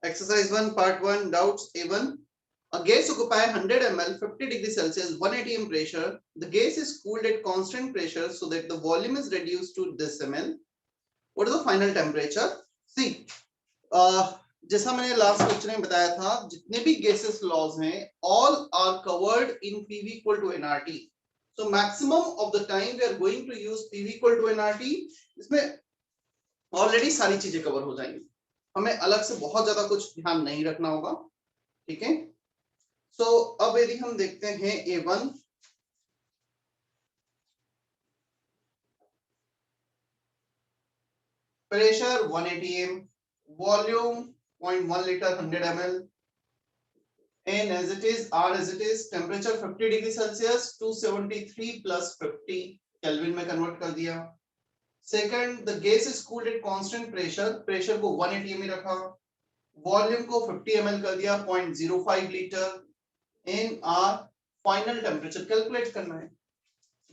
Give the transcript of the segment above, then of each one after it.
Exercise 1, part 1, doubts A1. A gas occupy 100 ml, 50 degrees Celsius, 1 atm pressure. The gas is cooled at constant pressure so that the volume is reduced to this ml. What is the final temperature? See, जैसा मैंने last lecture में बताया था, जितने भी gases laws हैं, all are covered in PV equal to nRT. So maximum of the time we are going to use PV equal to nRT. इसमें already सारी चीजें कवर हो जाएंगी, हमें अलग से बहुत ज्यादा कुछ ध्यान नहीं रखना होगा, ठीक है। सो अब यदि हम देखते हैं A1, pressure 1 atm, volume 0.1 litre 100 ml, and as it is, R as it is, temperature 50 degree Celsius, 273 plus 50 kelvin में कन्वर्ट कर दिया। Second, the gas is cooled at constant pressure, pressure को 1 atm में रखा, वॉल्यूम को 50 ml कर दिया, 0.05 litre, and R final temperature calculate करना है।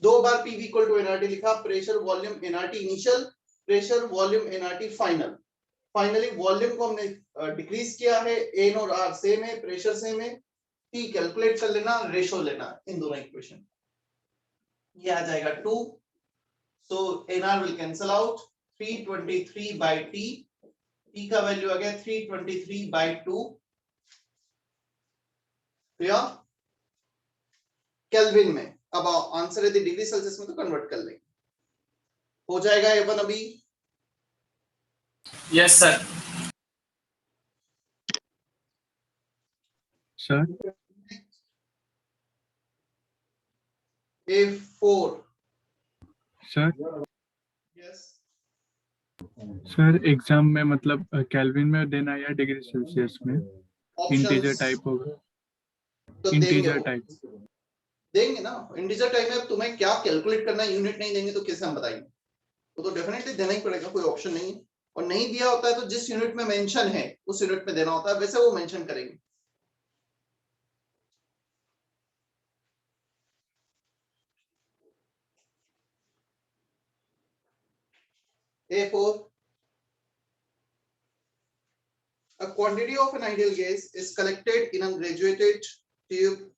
दो बार PV इक्वल टू nRT लिखा, pressure volume nRT initial, pressure volume nRT final. Finally volume को हमने डिक्रीज किया है, एन और आर सेम है, प्रेशर सेम है, T कैलकुलेट कर लेना, रेशो लेना इन दोनों इक्वेशन, ये आ जाएगा 2। सो NR will cancel out, 323 by T, T का वैल्यू आ गया 323 by 2 केल्विन में। अब आंसर यदि डिग्री सेल्सियस में तो कन्वर्ट कर लेंगे, हो जाएगा A1 अभी। Yes sir. Sir A4 sir yes sir exam में मतलब केल्विन में देना या डिग्री सेल्सियस में? इंटीजर टाइप होगा, तो इंटीजर टाइप देंगे ना। इंटीजर टाइप में तुम्हें क्या कैलकुलेट करना है, यूनिट नहीं देंगे तो कैसे हम बताएंगे? तो डेफिनेटली देना ही पड़ेगा, कोई ऑप्शन नहीं है। और नहीं दिया होता है तो जिस यूनिट में मेंशन है उस यूनिट में देना होता है, वैसे वो मेंशन करेंगे। A4, a quantity of an ideal gas is collected in a graduated tube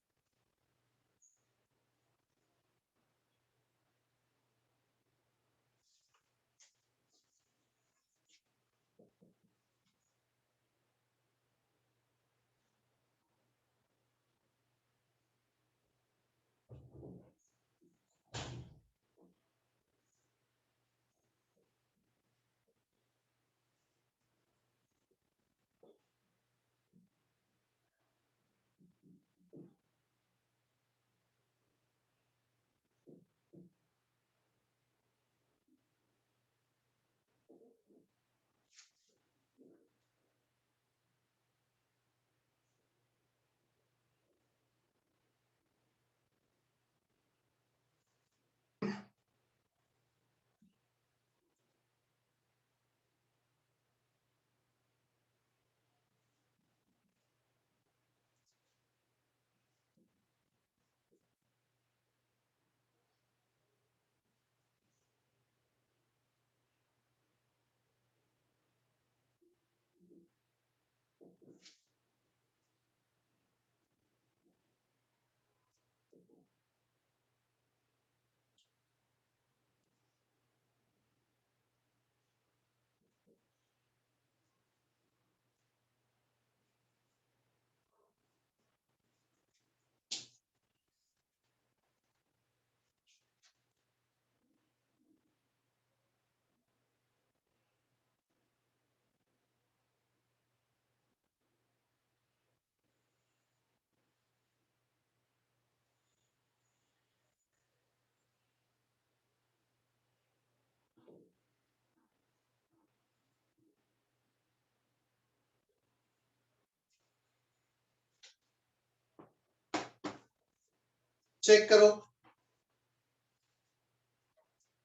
check करो,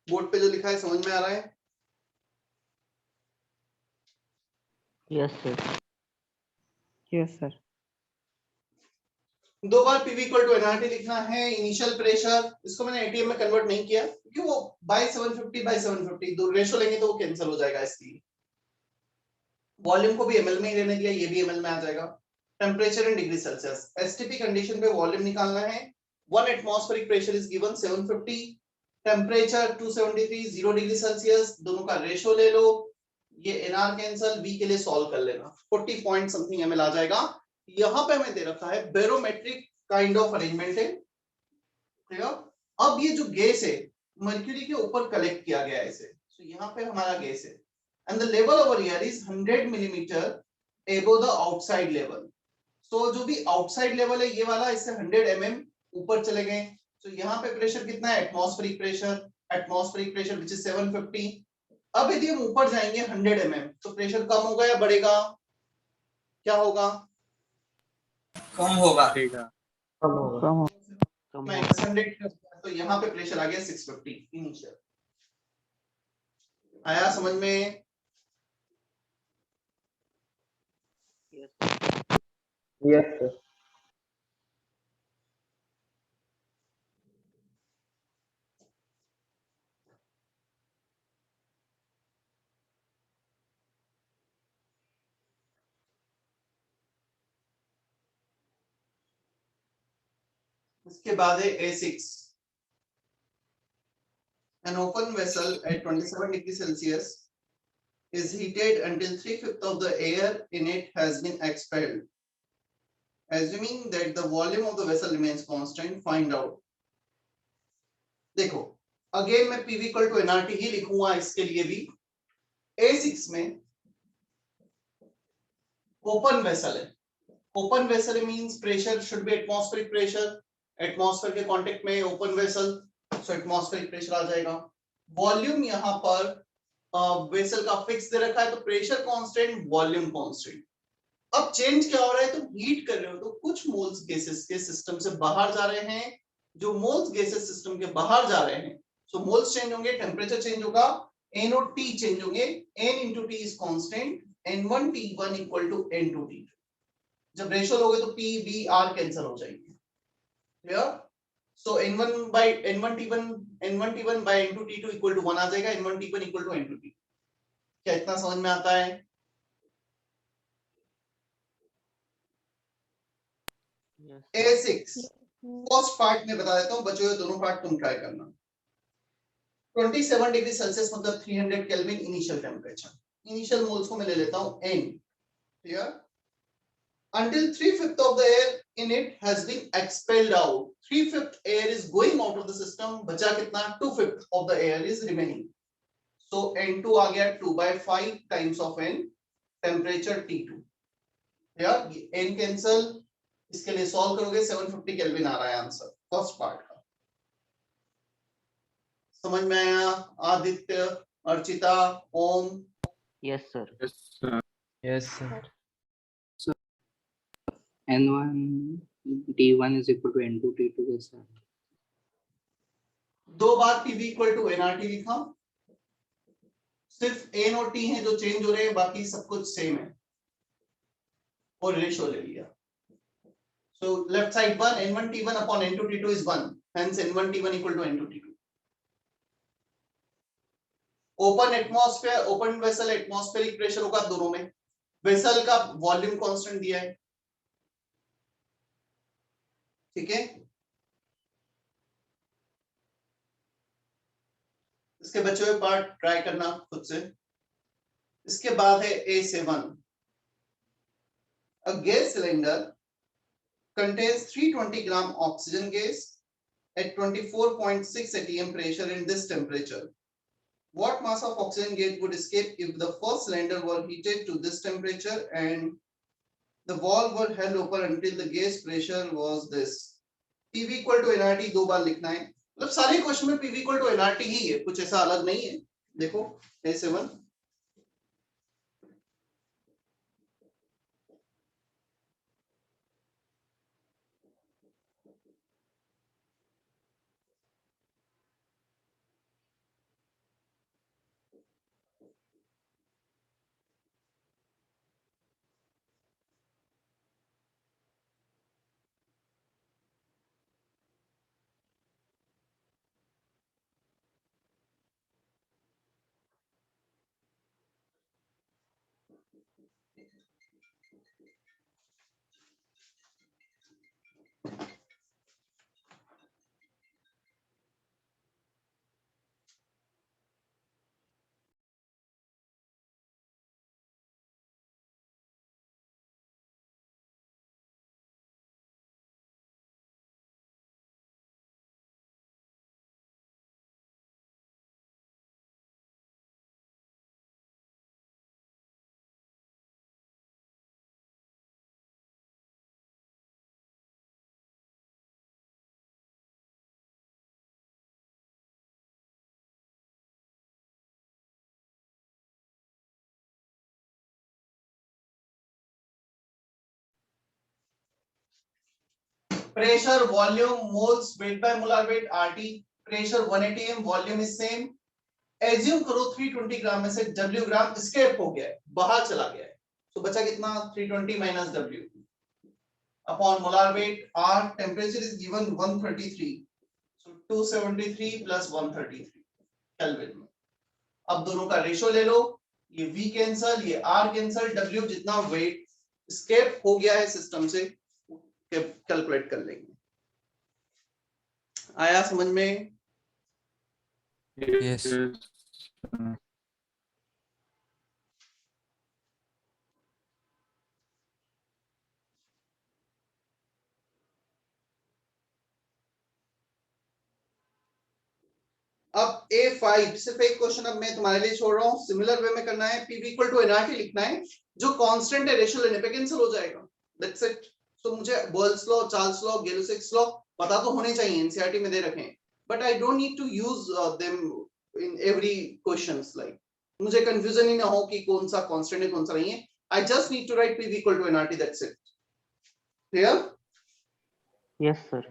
बोर्ड पे जो लिखा है समझ में आ रहा है? Yes sir. Yes sir. दो बार PV इक्वल टू nRT लिखना है। इनिशियल प्रेशर, इसको मैंने ATM में कन्वर्ट नहीं किया क्योंकि वो बाय 750 बाय 750 दो रेशो लेंगे तो वो कैंसिल हो जाएगा, इसलिए वॉल्यूम को भी एमएल में ही रहने दिया, ये भी एमएल में आ जाएगा। Temperature in degree Celsius, STP condition पे वॉल्यूम निकालना है। 1 atmospheric pressure is given 750, temperature 273, 0 degree Celsius, दोनों का रेशो ले लो, ये एनआर कैंसल, वी के लिए सॉल्व कर लेना, 40 पॉइंट समथिंग एमएल आ जाएगा। यहाँ पे हमें दे रखा है बैरोमेट्रिक काइंड ऑफ अरेंजमेंट है, ठीक है। अब ये जो गैस है मर्क्यूरी के ऊपर कलेक्ट किया गया है इसे, तो यहाँ पे हमारा गैस है, and the level over here is 100 millimetre above the outside level. So जो भी आउटसाइड लेवल है ये वाला, इससे 100 ऊपर चले गए, तो यहाँ पे प्रेशर कितना है, एटमॉस्फेरिक प्रेशर विच इज 750। अब यदि हम ऊपर जाएंगे 100 तो प्रेशर कम होगा या बढ़ेगा, क्या होगा, कम होगा। बढ़ेगा। कम होगा। माइनस 100, तो यहाँ पे प्रेशर आ गया 650 इनिशियल। आया समझ में? Yes sir. इसके बाद है A6, an open vessel at 27 degree Celsius is heated until 3/5 of the air in it has been expelled. Assuming that the volume of the vessel remains constant, find out. देखो again मैं PV equal to NRT ही लिखूंगा इसके लिए भी। A6 में open vessel है, open vessel means pressure should be atmospheric pressure, atmosphere के contact में ओपन वेसल, सो एटमॉस्फेरिक प्रेशर आ जाएगा। वॉल्यूम यहाँ पर वेसल का फिक्स दे रखा है, तो प्रेशर कांस्टेंट, वॉल्यूम कांस्टेंट। अब चेंज क्या हो रहा है, तो हीट कर रहे हो तो कुछ मोल्स गैसेस के सिस्टम से बाहर जा रहे हैं, जो मोल्स गैसेस सिस्टम के बाहर जा रहे हैं, सो मोल्स चेंज होंगे, टेम्परेचर चेंज होगा, N और T चेंज होंगे, N into T is constant, N1 T1 equal to N2 T2। जब रेशियो लोगे तो P V R कैंसिल हो जाएंगे, clear. So N1 by N1 T1 by N2 T2 equal to 1 आ जाएगा, N1 T1 equal to N2 T2। क्या इतना समझ में आता है? A6 फर्स्ट पार्ट में बता देता हूं, बचे हुए दोनों पार्ट तुम ट्राई करना। 27 डिग्री सेल्सियस मतलब 300 kelvin initial temperature, initial moles को मैं ले लेता हूं N, clear. Until 3/5 of the air in it has been expelled out, 3/5 air is going out of the system, बचा कितना, 2/5 of the air is remaining, so N2 आ गया 2/5 times of N, temperature T2, clear. N cancel, इसके लिए solve करोगे 750 kelvin आ रहा है answer first part का। समझ में आया? Aditya, Archita, Om? Yes sir. Yes sir. Yes sir. N1 T1 is equal to N2 T2 के साथ। दो बार PV इक्वल टू एनआरटी लिखा, सिर्फ N और T हैं जो चेंज हो रहे हैं, बाकी सब कुछ सेम है, और रेशियो ले लिया। So left side 1, N1 T1 upon N2 T2 is 1, hence N1 T1 equal to N2 T2। Open atmosphere, open vessel, atmospheric pressure होगा दोनों में, वेसल का वॉल्यूम कांस्टेंट दिया है, ठीक है। इसके बचे हुए पार्ट ट्राई करना खुद से। इसके बाद है A7, a gas cylinder contains 320 gram oxygen gas at 24.6 atm pressure in this temperature. What mass of oxygen gas would escape if the first cylinder were heated to this temperature and the valve were held open until the gas pressure was this? PV equal to nRT दो बार लिखना है, मतलब सारे question में PV equal to nRT ही है, कुछ ऐसा अलग नहीं है। देखो A7, Pressure, volume, moles, weight by molar weight, RT. Pressure 180 m, volume is same. Assume करो 320 ग्राम में से W ग्राम escape हो गया है, बाहर चला गया है, तो बचा कितना 320 minus W upon molar weight. R temperature is given 133, so 273 plus 133 Kelvin में. अब दोनों का रेशो ले लो, ये V कैंसल, ये R कैंसल, W जितना वेट escape हो गया है सिस्टम से कैलकुलेट कर लेंगे. आया समझ में? Yes. अब A5 सिर्फ एक क्वेश्चन अब मैं तुम्हारे लिए छोड़ रहा हूं, सिमिलर वे में करना है. P इक्वल टू एनआरटी लिखना है, जो कांस्टेंट है रेशियो लेने पे कैंसिल हो जाएगा. That's it. सो मुझे Boyle's law, Charles law, Gay Lussac's law पता तो होने चाहिए, एनसीईआरटी में दे रखे हैं, but I don't need to use them in every questions. Like मुझे कंफ्यूजन ही ना हो कि कौन सा कांस्टेंट है कौन सा नहीं है. I just need to write P equal to NRT, that's it. Clear? Yes, sir.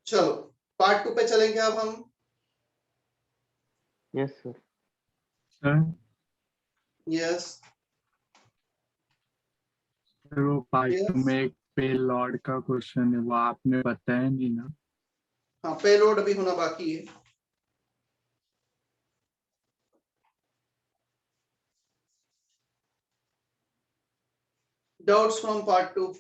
चलो पार्ट 2 पे चलेंगे अब हम. Yes, sir. सर यस वो पार्ट Yes. में एक पे लॉर्ड का क्वेश्चन है, वो आपने बताया नहीं ना. हाँ, पेलोड अभी होना बाकी है. Doubts from part 2.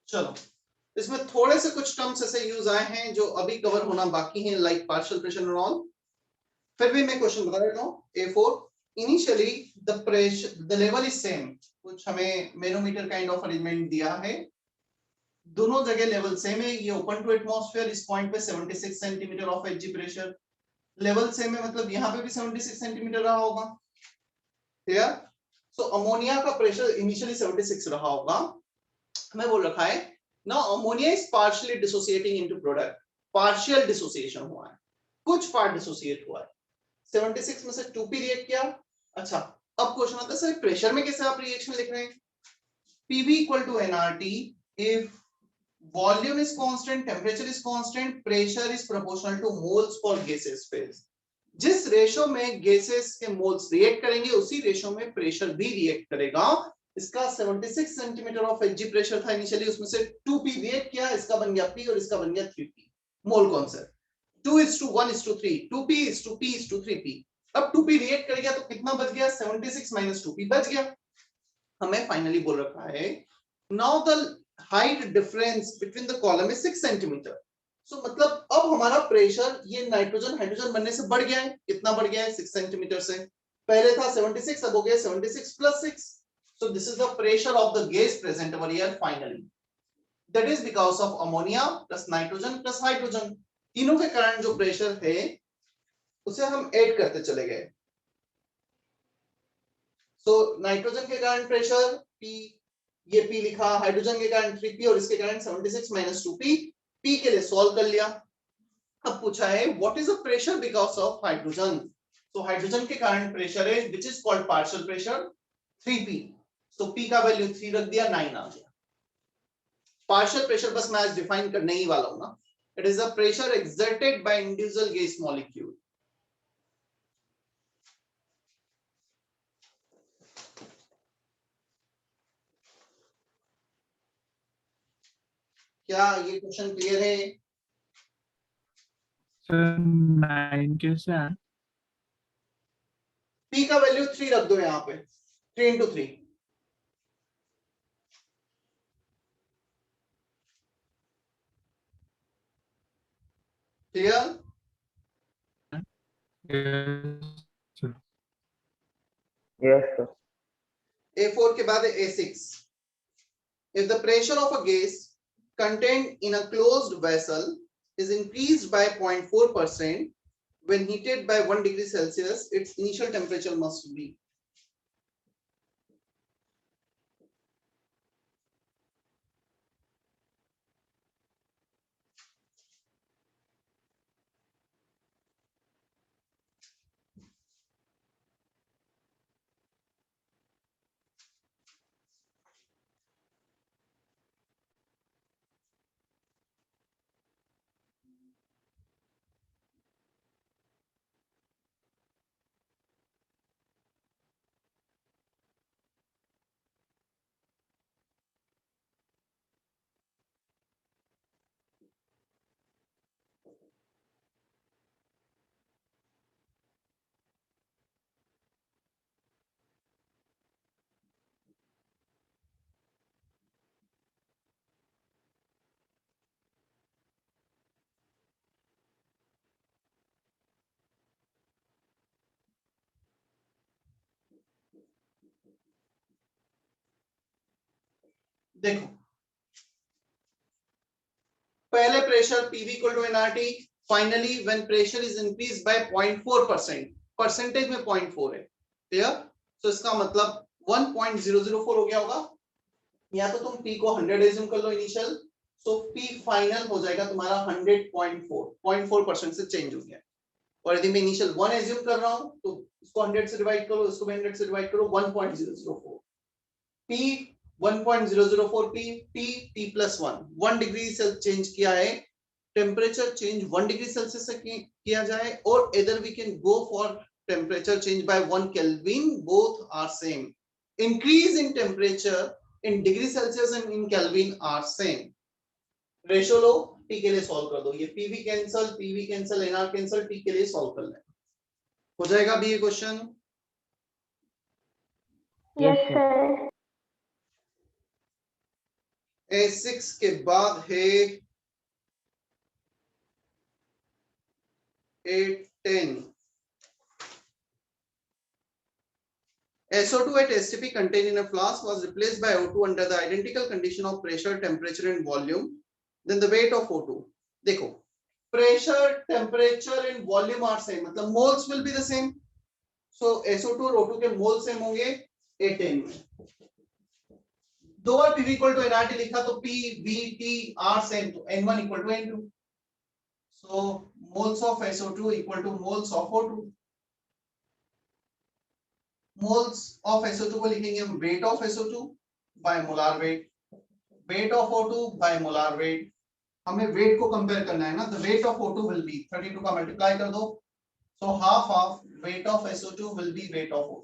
चलो, इसमें थोड़े से कुछ टर्म्स ऐसे यूज आए हैं जो अभी कवर होना बाकी हैं, लाइक पार्शियल प्रेशर और ऑल। फिर भी मैं क्वेश्चन बता देता हूँ। A4 initially the pressure the level is same, कुछ हमें मैनोमीटर काइंड ऑफ अरेंजमेंट दिया है, दोनों जगह लेवल सेम है। ये ओपन टू एटमॉस्फेयर, इस पॉइंट पे 76 centimetre of Hg pressure, level same है, मतलब यहाँ पे भी 76 सेंटीमीटर रहा होगा। क्लियर? सो अमोनिया का प्रेशर इनिशियली 76 रहा होगा, हमें बोल रखा है now ammonia is partially dissociating into product. Partial dissociation हुआ है, कुछ पार्ट डिसोसिएट हुआ है, 76 में से 2p रिएक्ट किया। अच्छा, अब क्वेश्चन आता है सर प्रेशर में कैसे आप रिएक्शन लिख रहे हैं? PV equal to nRT if volume is constant, temperature is constant, pressure is proportional to moles for gaseous phase। जिस रेशो में गैसेस के मोल्स रिएक्ट करेंगे उसी रेशो में प्रेशर भी रिएक्ट करेगा। इसका 76 सेंटीमीटर ऑफ Hg प्रेशर था इनिशियली, उसमें से 2p रिएक्ट किया, इसका बन गया p और इसका बन गया 3p। Mole concept 2:1:3, 2p:p:3p। अब 2p रिएक्ट कर गया तो कितना बच गया? 76 - 2p बच गया। हमें फाइनली बोल रखा है now the height difference between the column is 6 centimetre. So मतलब अब हमारा प्रेशर ये नाइट्रोजन हाइड्रोजन बनने से बढ़ गया है। कितना बढ़ गया है? 6 सेंटीमीटर से। पहले था 76, अब हो गया 76 + 6। So this is the pressure of the gas present over here finally. That is because of ammonia plus nitrogen plus hydrogen. तीनों के कारण जो प्रेशर है उसे हम ऐड करते चले गए। So नाइट्रोजन के कारण प्रेशर P, ये P लिखा, हाइड्रोजन के कारण 3P और इसके कारण 76 - 2P। P के लिए सॉल्व कर लिया। अब पूछा है what is the pressure because of hydrogen. तो हाइड्रोजन के कारण प्रेशर है which is called partial pressure 3P। तो P का वैल्यू 3 रख दिया, 9 आ गया। पार्शियल प्रेशर बस मैं आज डिफाइन करने ही वाला हूं ना। It is the pressure exerted by individual gas molecule. क्या ये क्वेश्चन क्लियर है? सर 9 कैसे आया? P का वैल्यू 3 रख दो यहाँ पे, 3 × 3। क्लियर? Yes, sir. A4 के बाद है A6। If the pressure of a gas contained in a closed vessel is increased by 0.4% when heated by 1 degree Celsius, its initial temperature must be। देखो, पहले pressure PV equal to nRT, finally when pressure is increased by 0.4%, percentage में 0.4 है। Clear? तो इसका मतलब 1.004 हो गया होगा, या तो तुम P को 100 एज्यूम कर लो इनिशियल, तो P फाइनल हो जाएगा तुम्हारा 100.4, 0.4% से चेंज हो गया। और यदि मैं इनिशियल 1 एज्यूम कर रहा हूं तो इसको 100 से डिवाइड करो, इसको भी 100 से डिवाइड करो, 1.004। P 1.004 P + 1 degree Celsius change किया है। टेम्परेचर चेंज 1 डिग्री सेल्सियस से किया जाए, और इधर we can go for temperature change by 1 kelvin, both are same. Increase in temperature in degree Celsius and in kelvin are same. Ratio लो, T के लिए सॉल्व कर दो, ये PV cancel, NR cancel, T के लिए सॉल्व कर लें, हो जाएगा भी ये क्वेश्चन। Yes, sir. A6 के बाद है A10. SO2 at STP contained in a flask was replaced by O2 under the identical condition of pressure, temperature and volume. Then the weight of O2. देखो, pressure, temperature and volume are same. मतलब moles will be the same. So SO2 और O2 के moles same होंगे A10 में. दो बार PV equal to nRT लिखा तो P, V, T, R same तो N1 equal to N2. So moles of SO2 equal to moles of O2. Moles of SO2 को लिखेंगे हम weight of SO2 by molar weight, weight of O2 by molar weight. हमें weight को compare करना है ना, the weight of O2 will be 32 का multiply कर दो, so half of weight of SO2 will be weight of O2,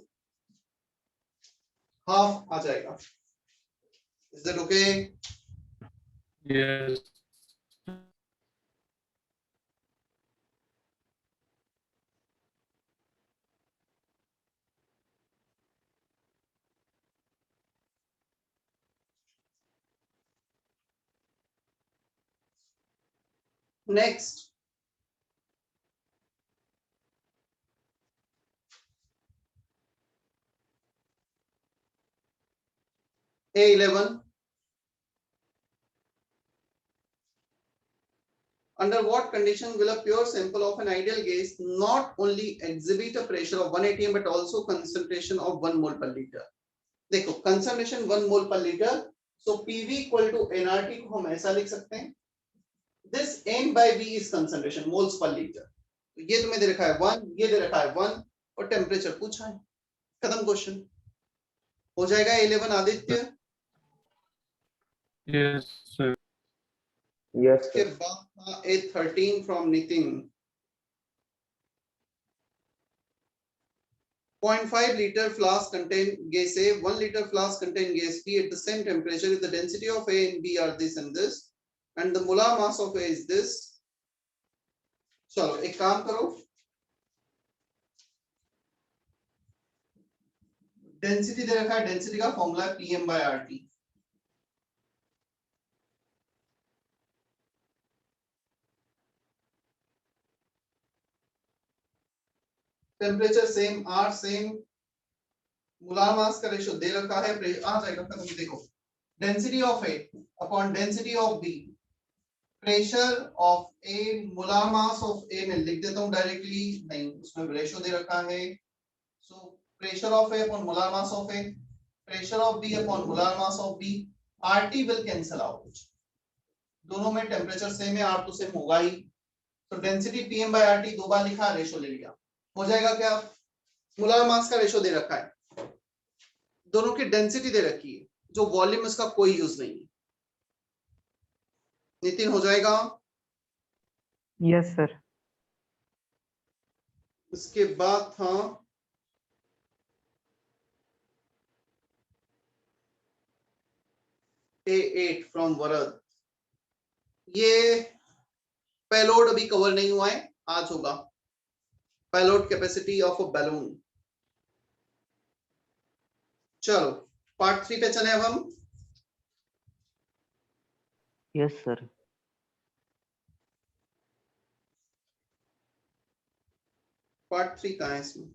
half आ जाएगा. Is that okay? Yes. Next, A11. Under what condition will a pure sample of an ideal gas not only exhibit a pressure of 1 atm but also concentration of 1 mole per liter? देखो concentration 1 mole per liter, so PV equal to nRT को हम ऐसा लिख सकते हैं. This N by V is concentration moles per liter. तो ये तुम्हें दे रखा है 1, ये दे रखा है 1 और टेम्परेचर पूछा है. खत्म क्वेश्चन. हो जाएगा 11 आदित्य. Yes, sir. Yes, उसके sir. बाद था A13 from Nitin. 0.5 liter flask contain gas A, 1 liter flask contain gas B at the same temperature. If the density of A and B are this and this, and the molar mass of A is this. चलो एक काम करो, density दे रखा है, density का formula है PM by RT. Temperature same, R same, molar mass का ratio दे रखा है, आ जाएगा खत्म. देखो density of A upon density of B, pressure of A, molar mass of A में लिख देता हूं डायरेक्टली, नहीं उसमें रेशियो दे रखा है. So pressure of A upon molar mass of A, pressure of B upon molar mass of B. RT will cancel out, दोनों में टेम्परेचर सेम है, R तो सेम होगा ही. तो डेंसिटी PM by RT दो बार लिखा, रेशियो ले लिया, हो जाएगा क्या? मोलार मास का रेशियो दे रखा है, दोनों की डेंसिटी दे रखी है, जो वॉल्यूम इसका कोई यूज नहीं है. नितिन हो जाएगा. Yes, sir. इसके बाद था A8 फ्रॉम वरद. ये पेलोड अभी कवर नहीं हुआ है, आज होगा. Payload capacity of a balloon. चलो पार्ट 3 पे चले अब हम. Yes, sir. पार्ट 3 कहाँ है इसमें?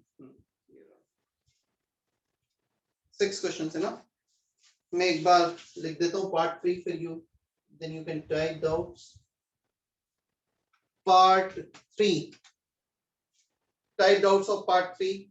6 क्वेश्चन है ना. मैं एक बार लिख देता हूँ पार्ट 3 फिर you then you can type doubts. Part 3, type doubts of part 3.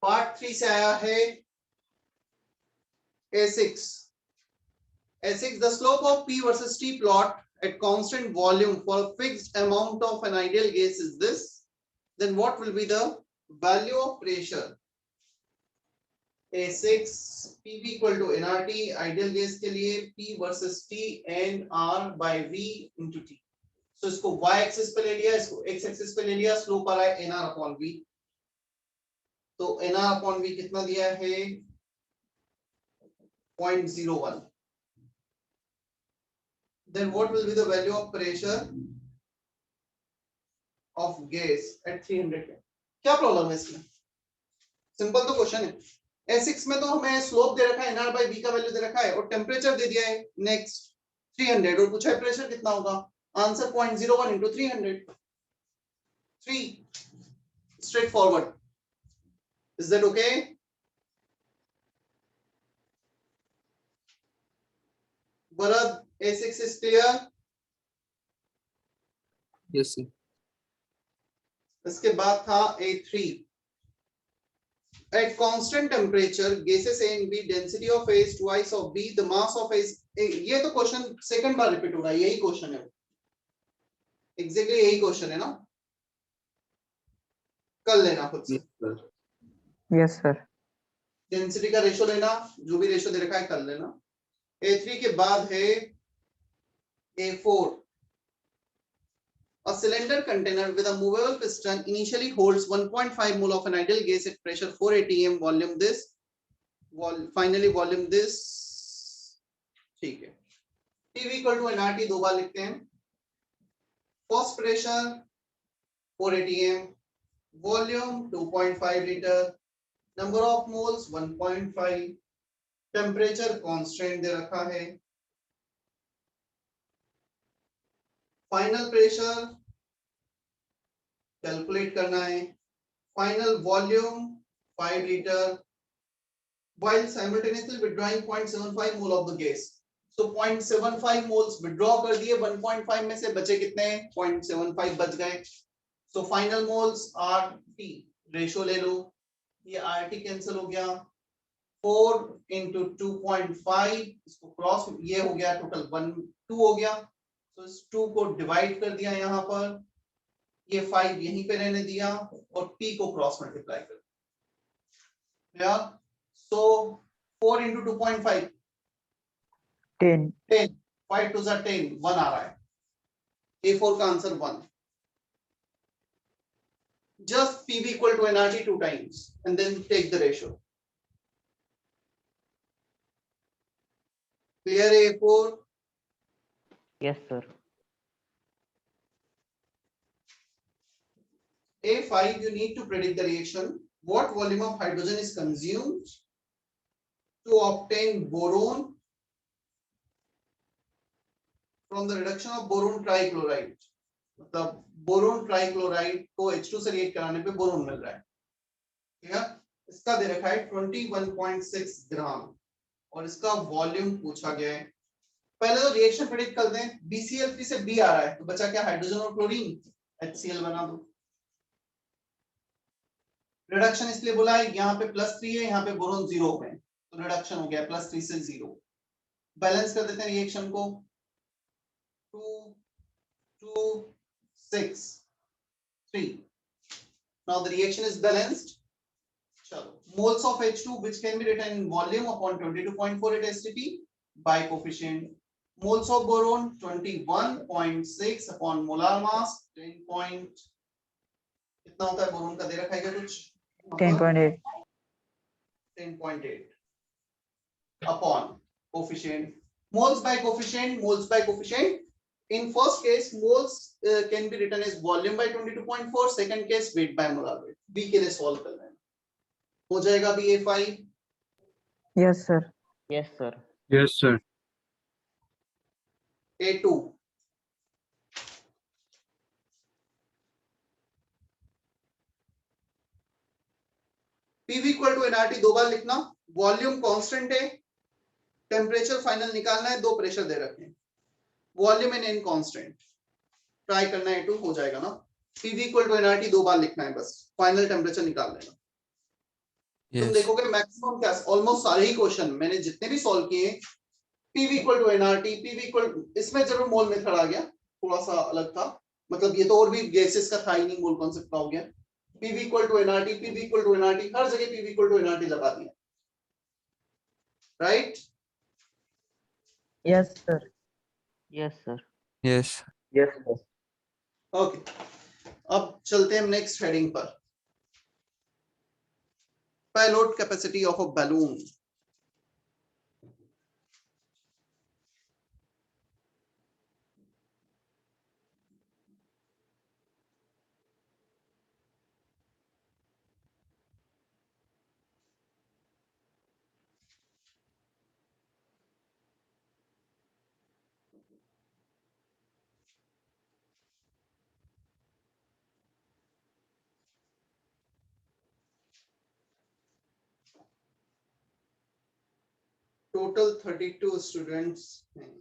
Part 3 से आया है A6. A6, the slope of P versus T plot at constant volume for a fixed amount of an ideal gas is this. Then what will be the value of pressure? A6 PV equal to nRT, ideal gas के लिए P versus T N R by V into T. So इसको y axis पे ले लिया, इसको x axis पे ले लिया, स्लोप आ रहा है nr अपॉन v. तो nr अपॉन v कितना दिया है 0.01. Then what will be the value of pressure of gas at 300? क्या प्रॉब्लम है इसमें? सिंपल तो क्वेश्चन है. S6 में तो हमें स्लोप दे रखा है nr by v का वैल्यू दे रखा है और टेम्परेचर दे दिया है नेक्स्ट 300 और पूछा है प्रेशर कितना होगा. Answer 0.01 into 300. 3. Straightforward. Is that okay? Bharat, A6 is clear. Yes, sir. इसके बाद था A3. At constant temperature, gases A and B, density of A is twice of B, the mass of A is A. ये तो question second बार repeat हो रहा है, यही question है. एग्जैक्टली यही क्वेश्चन है ना. कर लेना खुद से. Yes sir. डेंसिटी का रेशो लेना, जो भी रेशो दे रखा है कर लेना. A3 के बाद है A4. A cylinder container with a movable piston initially holds 1.5 mole of an ideal gas at pressure 4 atm. Volume this. Finally volume this. ठीक है. PV equal to nRT दो बार लिखते हैं. First pressure 4 atm. Volume 2.5 liter. Number of moles 1.5. Temperature constant दे रखा है. Final pressure calculate करना है. Final volume 5 litre. while simultaneously withdrawing 0.75 mole of the gas. So 0.75 moles withdraw कर दिए. 1.5 में से बचे कितने? 0.75 बच गए. So final moles RT. Ratio ले लो. ये RT कैंसिल हो गया. 4 into 2.5 इसको क्रॉस, ये हो गया टोटल 2 हो गया. तो इस 2 को डिवाइड कर दिया यहाँ पर. ये 5 यहीं पे रहने दिया और P को क्रॉस मल्टीप्लाई कर दिया. So 4 into 2.5 10. 10. 5 to 10 1 आ रहा है. A4 का answer 1. Just PV equal to nRT 2 times and then take the ratio. Clear A4? Yes sir. A5, you need to predict the reaction. What volume of hydrogen is consumed to obtain boron from the reduction of boron trichloride? मतलब boron trichloride को H2 से react कराने पे boron मिल रहा है. ठीक है. इसका दे रखा है 21.6 ग्राम और इसका वॉल्यूम पूछा गया है. पहले तो रिएक्शन प्रेडिक्ट कर दें. BCl3 से B आ रहा है तो बचा क्या? हाइड्रोजन और क्लोरीन. HCl बना दो. रिडक्शन इसलिए बोला है, यहाँ पे +3 है, यहाँ पे बोरोन 0 है तो रिडक्शन हो गया +3 से 0. बैलेंस कर देते हैं रिएक्शन को. 2 2 6 3. Now the reaction is balanced. चलो. Moles of H2 which can be written in volume upon 22.48 STP by coefficient. Moles of boron 21.6 upon molar mass 10. कितना होता है बोरोन का? दे रखा है क्या कुछ? 10.8. 10.8 upon coefficient. Moles by coefficient. Moles by coefficient. In first case, moles can be written as volume by 22.4. Second case, weight by molar weight. B के लिए solve कर लेना. हो जाएगा भी A5. Yes sir. Yes sir. Yes sir. A2. PV equal to nRT दो बार लिखना. वॉल्यूम कांस्टेंट है. टेम्परेचर फाइनल निकालना है. दो प्रेशर दे रखे हैं. Volume and N constant. Try करना है. A2 हो जाएगा ना. PV equal to nRT दो बार लिखना है बस. फाइनल टेम्परेचर निकाल लेना. तुम देखोगे मैक्सिमम क्या, ऑलमोस्ट सारे ही क्वेश्चन मैंने जितने भी सॉल्व किए, PV equal to NRT, PV equal, इसमें जरूर मोल मेथड आ गया, थोड़ा सा अलग था, मतलब ये तो और भी गैसेस का था ही नहीं, मोल कॉन्सेप्ट का हो गया। PV equal to NRT, PV equal to NRT, हर जगह पीवी इक्वल टू एनआरटी लगा दिया, right? Yes, sir. Yes, sir. Yes. Yes, sir. Okay, अब चलते हैं नेक्स्ट हेडिंग पर, payload capacity of a balloon. Total 32 students हैं।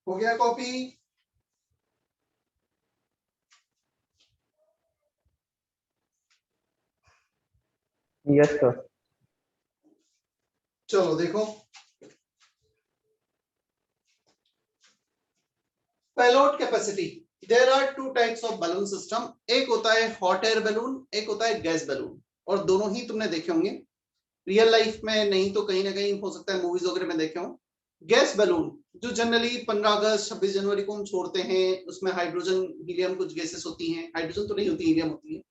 हो गया कॉपी? Yes, sir. चलो देखो, payload capacity, there are two types of balloon system, एक होता है हॉट एयर बैलून, एक होता है गैस बैलून, और दोनों ही तुमने देखे होंगे रियल लाइफ में, नहीं तो कहीं ना कहीं हो सकता है मूवीज वगैरह में देखे हो। गैस बैलून जो जनरली 15 अगस्त 26 जनवरी को हम छोड़ते हैं, उसमें हाइड्रोजन हीलियम कुछ गैसेस होती हैं, हाइड्रोजन तो नहीं होती, हीलियम होती है।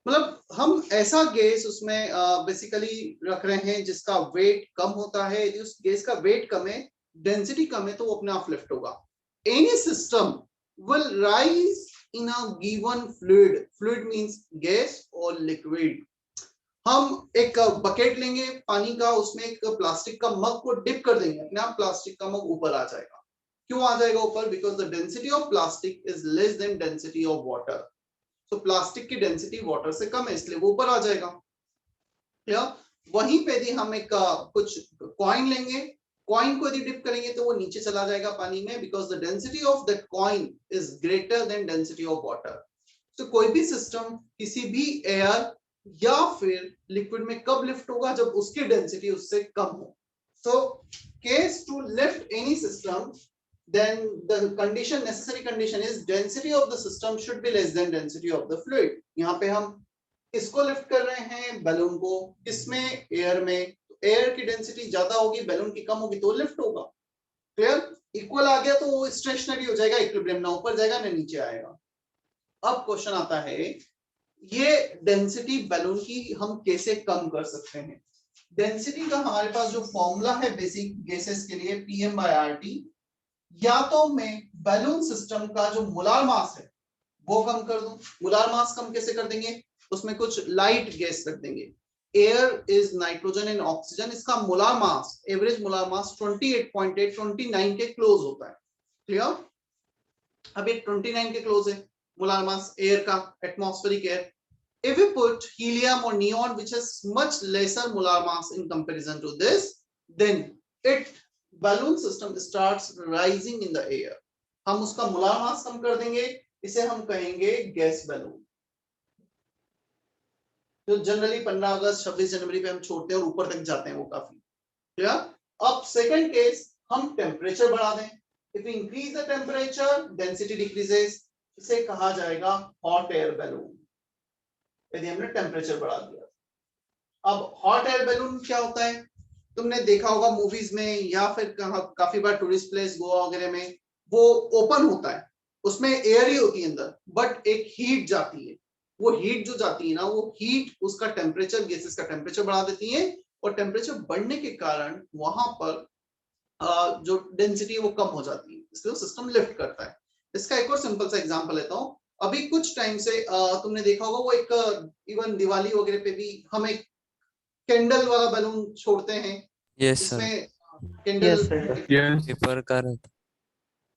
मतलब हम ऐसा गैस उसमें बेसिकली रख रहे हैं जिसका वेट कम होता है। यदि उस गैस का वेट कम है, डेंसिटी कम है, तो वो अपने आप लिफ्ट होगा। Any system will rise in a given fluid, fluid means gas और लिक्विड। हम एक बकेट लेंगे पानी का, उसमें एक प्लास्टिक का मग को डिप कर देंगे, अपने आप प्लास्टिक का मग ऊपर आ जाएगा। क्यों आ जाएगा ऊपर? Because the density of plastic is less than density of water. तो प्लास्टिक की डेंसिटी वाटर से कम है, इसलिए वो ऊपर आ जाएगा। या वहीं पे यदि हम एक कुछ कॉइन लेंगे, कॉइन को यदि डिप करेंगे तो वो नीचे चला जाएगा पानी में, because the density of that coin is greater than density of water. तो कोई भी सिस्टम किसी भी एयर या फिर लिक्विड में कब लिफ्ट होगा? जब उसकी डेंसिटी उससे कम हो। So case to lift any system, then the condition, necessary condition is density of the system should be less than density of the fluid। यहाँ पे हम इसको लिफ्ट कर रहे हैं, बैलून को, किसमें? एयर में। एयर की डेंसिटी ज्यादा होगी, बैलून की कम होगी, तो लिफ्ट होगा। क्लियर? इक्वल आ गया तो वो स्टेशनरी हो जाएगा, इक्विलिब्रियम, ना ऊपर जाएगा ना नीचे आएगा। अब क्वेश्चन आता है, ये डेंसिटी बैलून की हम कैसे कम कर सकते हैं? डेंसिटी का हमारे पास जो फॉर्मूला है बेसिक गैसेस के लिए, PM/RT, या तो मैं बैलून सिस्टम का जो मोलार मास है वो कम कर दूं। मोलार मास कम कैसे कर देंगे? उसमें कुछ लाइट गैस रख देंगे। Air is nitrogen and oxygen, इसका molar mass, average molar mass 28.8, 29 के क्लोज होता है। क्लियर? अब ये 29 के क्लोज है मोलार मास एयर का, atmospheric air. If we put helium or neon which has much lesser molar mass in comparison to this, then it balloon system starts rising in the air। हम उसका molar mass कम कर देंगे, इसे हम कहेंगे gas balloon. तो generally 15 अगस्त 26 जनवरी पे हम छोड़ते हैं और ऊपर तक जाते हैं वो काफी। क्लियर? अब सेकंड केस, हम टेम्परेचर बढ़ा दें। If we increase the temperature, density decreases। इसे कहा जाएगा हॉट एयर बैलून, यदि हमने टेम्परेचर बढ़ा दिया। अब हॉट एयर बैलून क्या होता है? तुमने देखा होगा मूवीज में, या फिर काफी बार टूरिस्ट प्लेस गोवा वगैरह में, वो ओपन होता है, उसमें एयर ही होती है अंदर, बट एक हीट जाती है। वो हीट जो जाती है ना, वो हीट उसका टेम्परेचर, गैसेस का टेम्परेचर बढ़ा देती है, और टेम्परेचर बढ़ने के कारण वहां पर जो डेंसिटी है वो कम हो जाती है, इसलिए सिस्टम लिफ्ट करता है। इसका एक और सिंपल सा एग्जांपल लेता हूं। अभी कुछ टाइम से तुमने देखा होगा, वो एक इवन दिवाली वगैरह पे भी हम एक कैंडल वाला बैलून छोड़ते हैं, यस सर, इसमें candle Yes, sir. Yes paper का रहता।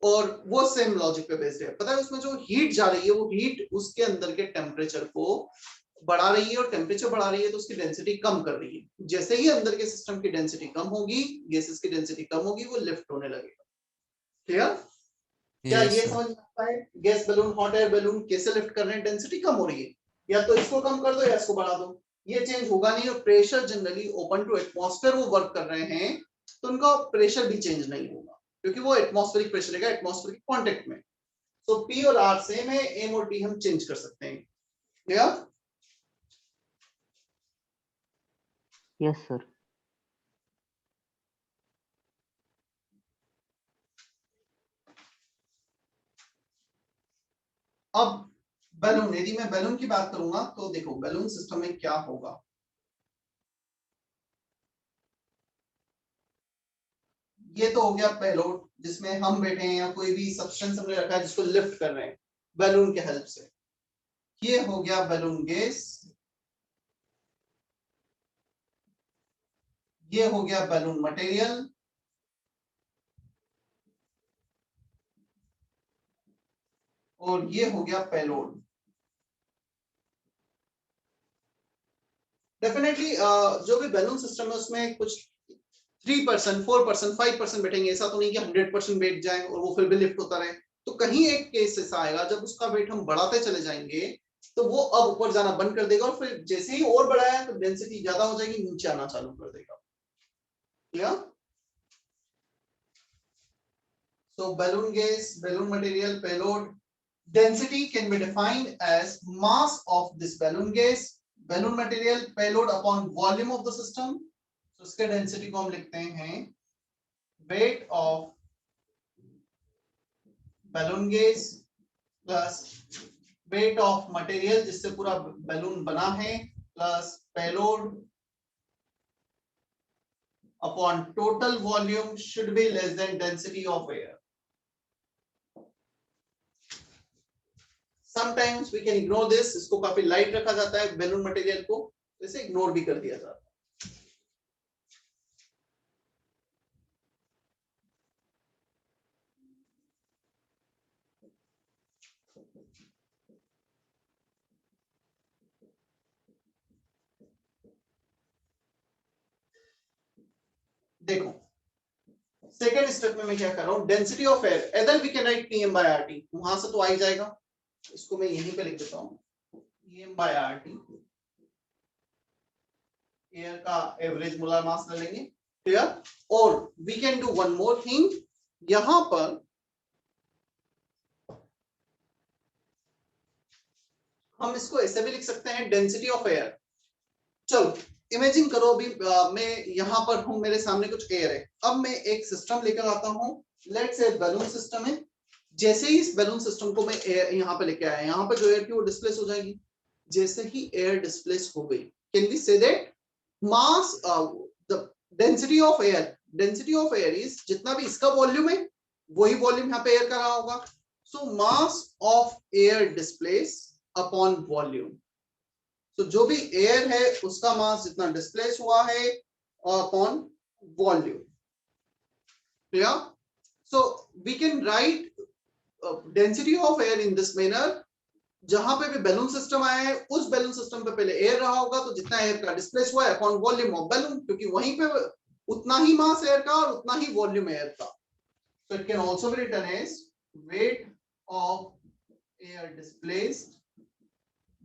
और वो सेम लॉजिक पे बेस्ड है। पता है उसमें जो हीट जा रही है, वो हीट उसके अंदर के टेम्परेचर को बढ़ा रही है, और टेम्परेचर बढ़ा रही है तो उसकी डेंसिटी कम कर रही है। जैसे ही अंदर के सिस्टम की डेंसिटी कम होगी, गैसेस की डेंसिटी कम होगी, वो लिफ्ट होने लगेगा। क्लियर? क्या यस ये सर, समझ में आता है? Gas balloon, hot air balloon कैसे लिफ्ट कर रहे हैं? डेंसिटी कम हो रही है, या तो इसको कम कर दो या इसको बढ़ा दो, ये चेंज होगा नहीं। और pressure generally open to atmosphere वो वर्क कर रहे हैं, तो उनका प्रेशर भी चेंज नहीं होगा, क्योंकि वो एटमॉस्फेरिक प्रेशर रहेगा, एटमॉस्फेयर के कांटेक्ट में। तो P और R सेम है, M और T हम चेंज कर सकते हैं। क्लियर? Yes, sir. अब बैलून, यदि मैं बैलून की बात करूंगा तो देखो बैलून सिस्टम में क्या होगा। ये तो हो गया पेलोड, जिसमें हम बैठे हैं या कोई भी सब्सटेंस हमने रखा है जिसको लिफ्ट कर रहे हैं बैलून के हेल्प से। ये हो गया बैलून गैस, ये हो गया बैलून मटेरियल, और ये हो गया पेलोड। डेफिनेटली जो भी बैलून सिस्टम है उसमें कुछ 3%, 4%, 5% बैठेंगे, ऐसा तो नहीं कि 100% बैठ जाए और वो फिर भी लिफ्ट होता रहे। तो कहीं एक केस ऐसा आएगा जब उसका वेट हम बढ़ाते चले जाएंगे, तो वो अब ऊपर जाना बंद कर देगा, और फिर जैसे ही और बढ़ाया तो डेंसिटी ज्यादा हो जाएगी, नीचे आना चालू कर देगा। Clear? So balloon gas, balloon material, payload. Density can be defined as mass of this balloon gas, balloon material, payload upon volume of the system. So इसके density को हम लिखते हैं weight of balloon gas plus weight of material जिससे पूरा balloon बना है plus payload upon total volume should be less than density of air. Sometimes we can ignore this. इसको काफी लाइट रखा जाता है balloon material को, इसे इग्नोर भी कर दिया जाता है. देखो सेकेंड स्टेप में मैं क्या कर रहा हूं, density of air either we can write Pm by RT, वहां से तो आ ही जाएगा, इसको मैं यहीं पे लिख देता हूं Pm by RT, एयर का एवरेज मोलर मास ले लेंगे, क्लियर. और we can do one more thing, यहां पर हम इसको ऐसे भी लिख सकते हैं डेंसिटी ऑफ एयर. चलो इमेजिन करो अभी मैं यहां पर हूं, मेरे सामने कुछ एयर है, अब मैं एक सिस्टम लेकर आता हूं, लेट्स से बैलून सिस्टम है. जैसे ही इस बैलून सिस्टम को मैं एयर यहां पे लेके आया, यहां पे जो एयर थी वो डिस्प्लेस हो जाएगी. जैसे ही एयर डिस्प्लेस हो गई, can we say that mass the density of air is, जितना भी इसका वॉल्यूम है वही वॉल्यूम यहाँ पे एयर का रहा होगा. So mass of air displace upon volume, तो जो भी एयर है उसका मास जितना डिस्प्लेस हुआ है upon volume. Clear. So we can write density of air in this manner. जहां पे भी बैलून सिस्टम आया है उस बैलून सिस्टम पे पहले एयर रहा होगा, तो जितना एयर का डिस्प्लेस हुआ है अपॉन वॉल्यूम ऑफ बैलून, क्योंकि वहीं पे उतना ही मास एयर का और उतना ही वॉल्यूम एयर का. So it can also be written as weight of air displaced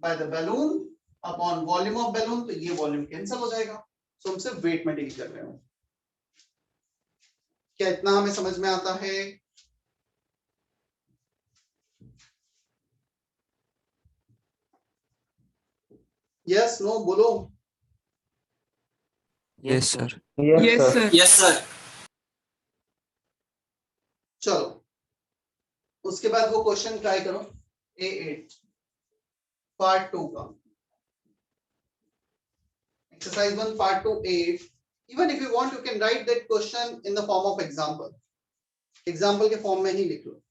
by the balloon upon volume of balloon. तो ये वॉल्यूम कैंसिल हो जाएगा, सो हम सिर्फ वेट में डील कर रहे हो. क्या इतना हमें समझ में आता है? यस नो बोलो. Yes, sir. Yes, sir. Yes, sir. चलो उसके बाद वो क्वेश्चन ट्राई करो, A8 पार्ट 2 का exercise 1 part 2 8. Even if you want you can write that question in the form of example के फॉर्म में ही लिख लो.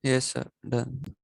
Yes, sir. Done.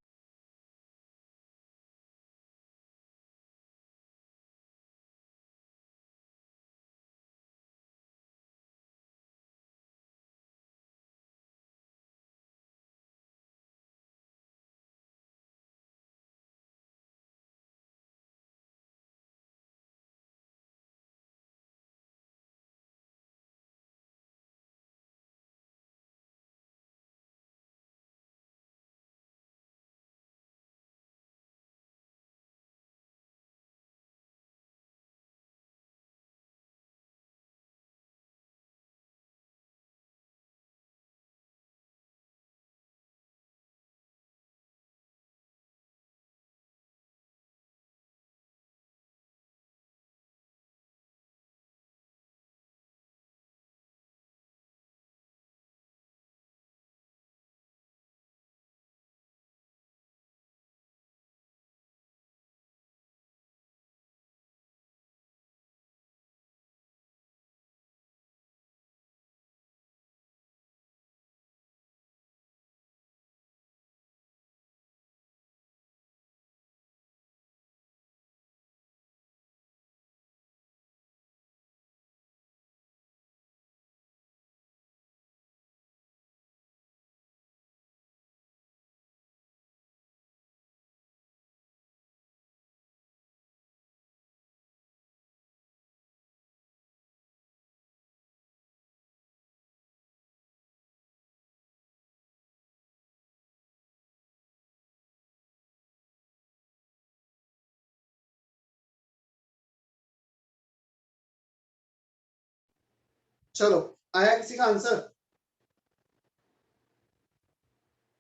चलो, आया किसी का answer?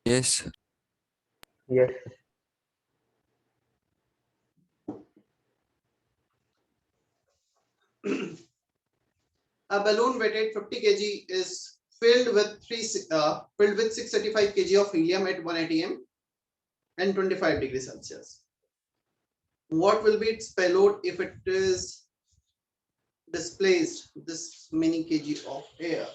Yes. Yes. A balloon weighted 50 kg is filled with 635 kg of helium at 1 atm and 25 degrees Celsius. What will be its payload if it is displaced this many kg of air?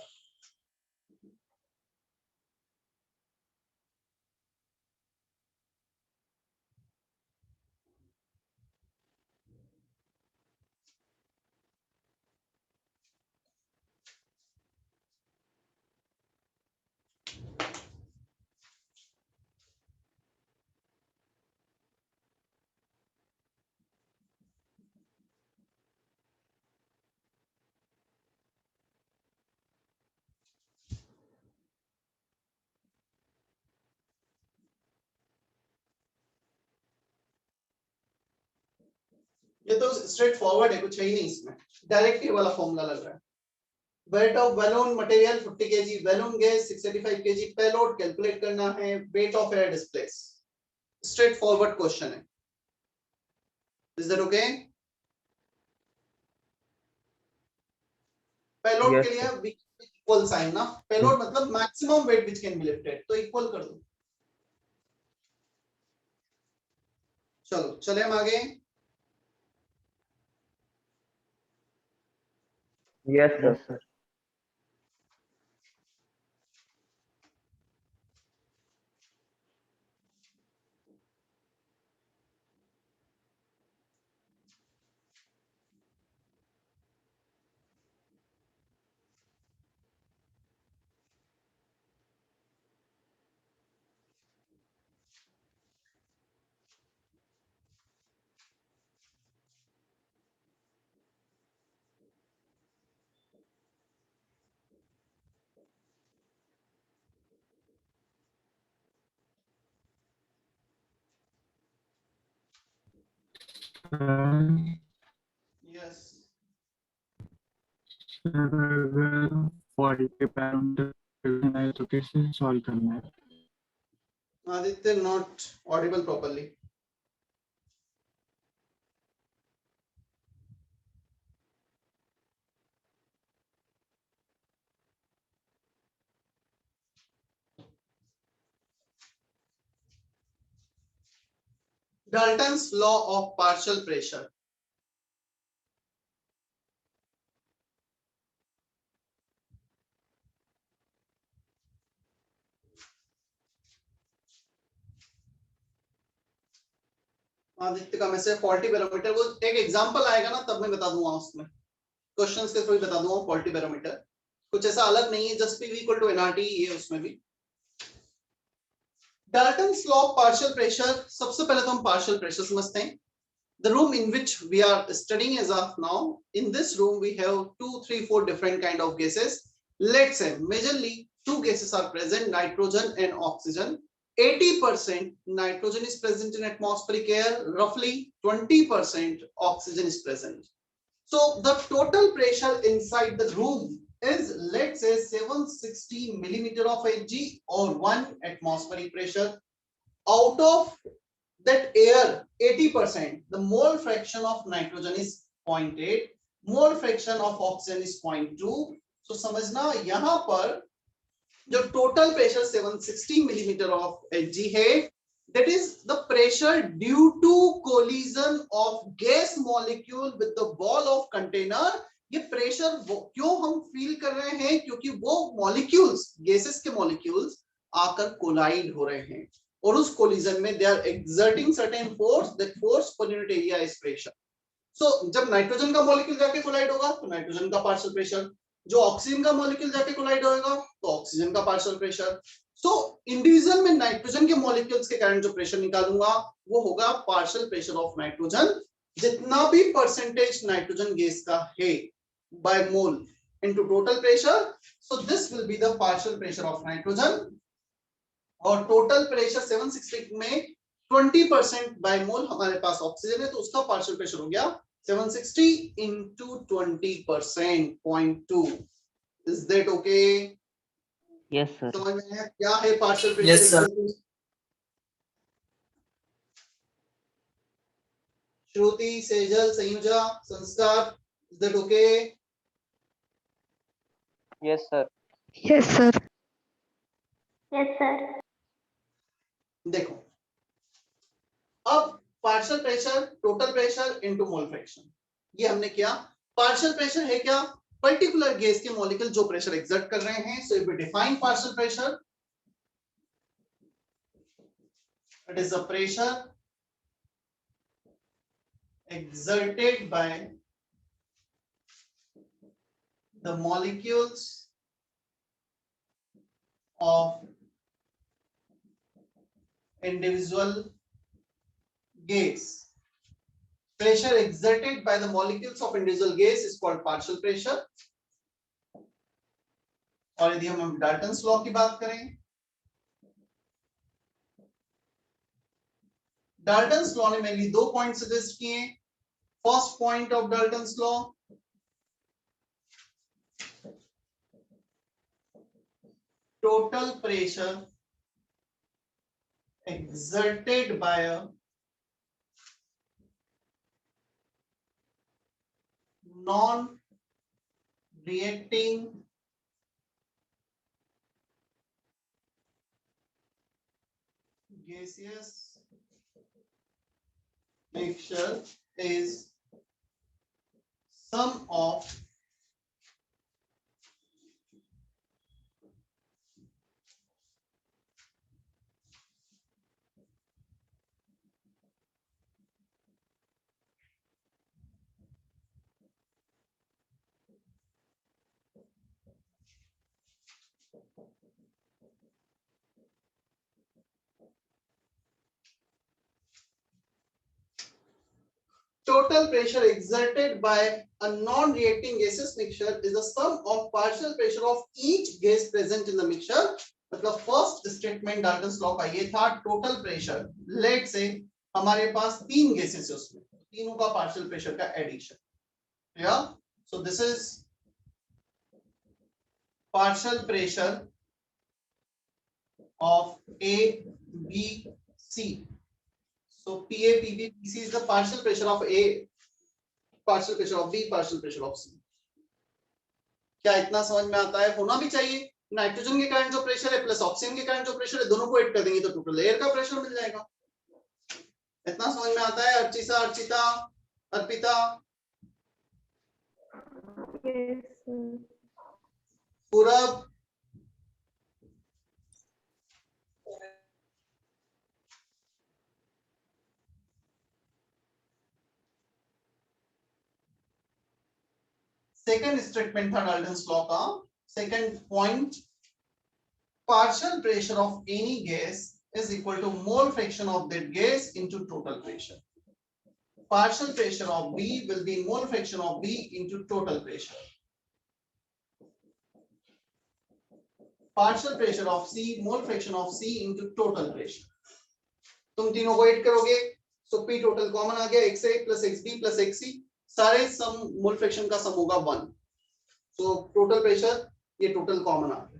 ये तो straight forward है, कुछ है ही नहीं इसमें, direct ये वाला formula लग रहा है. Weight of balloon material 50 kg, balloon gas 635 kg, payload calculate करना है, weight of air displace. Straightforward question है. Is that okay? Payload Yes, के लिए sir. इक्वल साइन ना, पेलोड मतलब maximum weight which can be lifted, तो equal कर दो. चलो चले हम आगे. Yes, sir. Yes, sir. Yes. अगर 40 के पैरामीटर है तो कैसे सॉल्व करना है? Aditya not Audible properly. Dalton's law of partial pressure. Aditya का मैसेज फॉल्टी बैरोमीटर, वो एक एग्जांपल आएगा ना तब मैं बता दूंगा, उसमें क्वेश्चंस के थ्रू ही बता दूंगा फॉल्टी बैरोमीटर, कुछ ऐसा अलग नहीं है, just P equal to nRT ये उसमें भी। Dalton's law of partial pressure, सबसे पहले तो हम पार्शियल प्रेशर समझते हैं। The room in which we are studying as of now, in this room we have 2, 3, 4 different kind of gases. Let's say majorly two gases are present, nitrogen and oxygen. 80% nitrogen is present in atmospheric air, roughly 20% oxygen is present. So the total pressure inside the room is, let's say, 760 millimeter of Hg or 1 atmospheric pressure. Out of that air, 80%, the mole fraction of nitrogen is 0.8, mole fraction of oxygen is 0.2. So समझना यहाँ पर जो total pressure 760 millimeter of Hg है, that is the pressure due to collision of gas molecule with the wall of container. ये pressure क्यों हम feel कर रहे हैं, क्योंकि वो मॉलिक्यूल्स, गैसेस के मॉलिक्यूल्स आकर कोलाइड हो रहे हैं, और उस कोलिजन में they are exerting certain force, that force per unit area is pressure. So जब नाइट्रोजन का मॉलिक्यूल जाके कोलाइड होगा तो नाइट्रोजन का पार्शियल प्रेशर, जो ऑक्सीजन का मॉलिक्यूल जाके कोलाइड होगा तो ऑक्सीजन का पार्शियल प्रेशर। सो इंडिविजुअल में नाइट्रोजन के मॉलिक्यूल्स के कारण जो प्रेशर निकालूंगा वो होगा पार्शियल प्रेशर ऑफ नाइट्रोजन, जितना भी परसेंटेज नाइट्रोजन गैस का है by mole into total pressure, so this will be the partial pressure of nitrogen. और टोटल प्रेशर 760 में 20% बाय मोल हमारे पास ऑक्सीजन है, तो उसका पार्शियल प्रेशर हो गया 760 into 20%, 0.2. Is that okay? Yes, sir. समझ में आया क्या है पार्शियल प्रेशर? Yes, sir. श्रुति, सेजल, संयुजा, संस्कार, is that okay? Yes, sir. Yes, sir. Yes, sir. देखो अब partial pressure, total pressure into mole fraction, ये हमने किया। पार्शियल प्रेशर है क्या? पर्टिकुलर गैस के मॉलिक्यूल जो प्रेशर एक्सर्ट कर रहे हैं। So if we define partial pressure, it is the pressure exerted by the molecules of individual gas. Pressure exerted by the molecules of individual gas is called partial pressure. और यदि हम Dalton's law की बात करें, Dalton's law ने mainly 2 point suggest किए। First point of Dalton's law, total pressure exerted by a non-reacting gaseous mixture is sum of total pressure exerted by a non-reacting gaseous mixture is the sum of partial pressure of each gas present in the mixture. मतलब first statement Dalton's law का ये था, total pressure, let's say हमारे पास 3 gases है, उसमें तीनों का partial pressure का एडिशन, या so this is partial pressure of A, B, C. So PA, PB, PC is the partial pressure of A, partial pressure of B, partial pressure of C. क्या इतना समझ में आता है? होना भी चाहिए। नाइट्रोजन के कारण जो प्रेशर है प्लस ऑक्सीजन के कारण जो प्रेशर है, दोनों को ऐड कर देंगे तो टोटल एयर का प्रेशर मिल जाएगा। इतना समझ में आता है? Archita, Archita, Arpita, Yes, sir. पूरब, सेकंड स्टेटमेंट था डाल्टन्स लॉ का second point, partial pressure of any gas is equal to mole fraction of that gas into total pressure. Partial pressure of B will be mole fraction of B into total pressure. Partial pressure of C, mole fraction of C into total pressure. तुम तीनों को add करोगे so P total common आ गया XA plus XB plus XC, सारे सम mole fraction का सम होगा 1. so total pressure ये total common आ गया.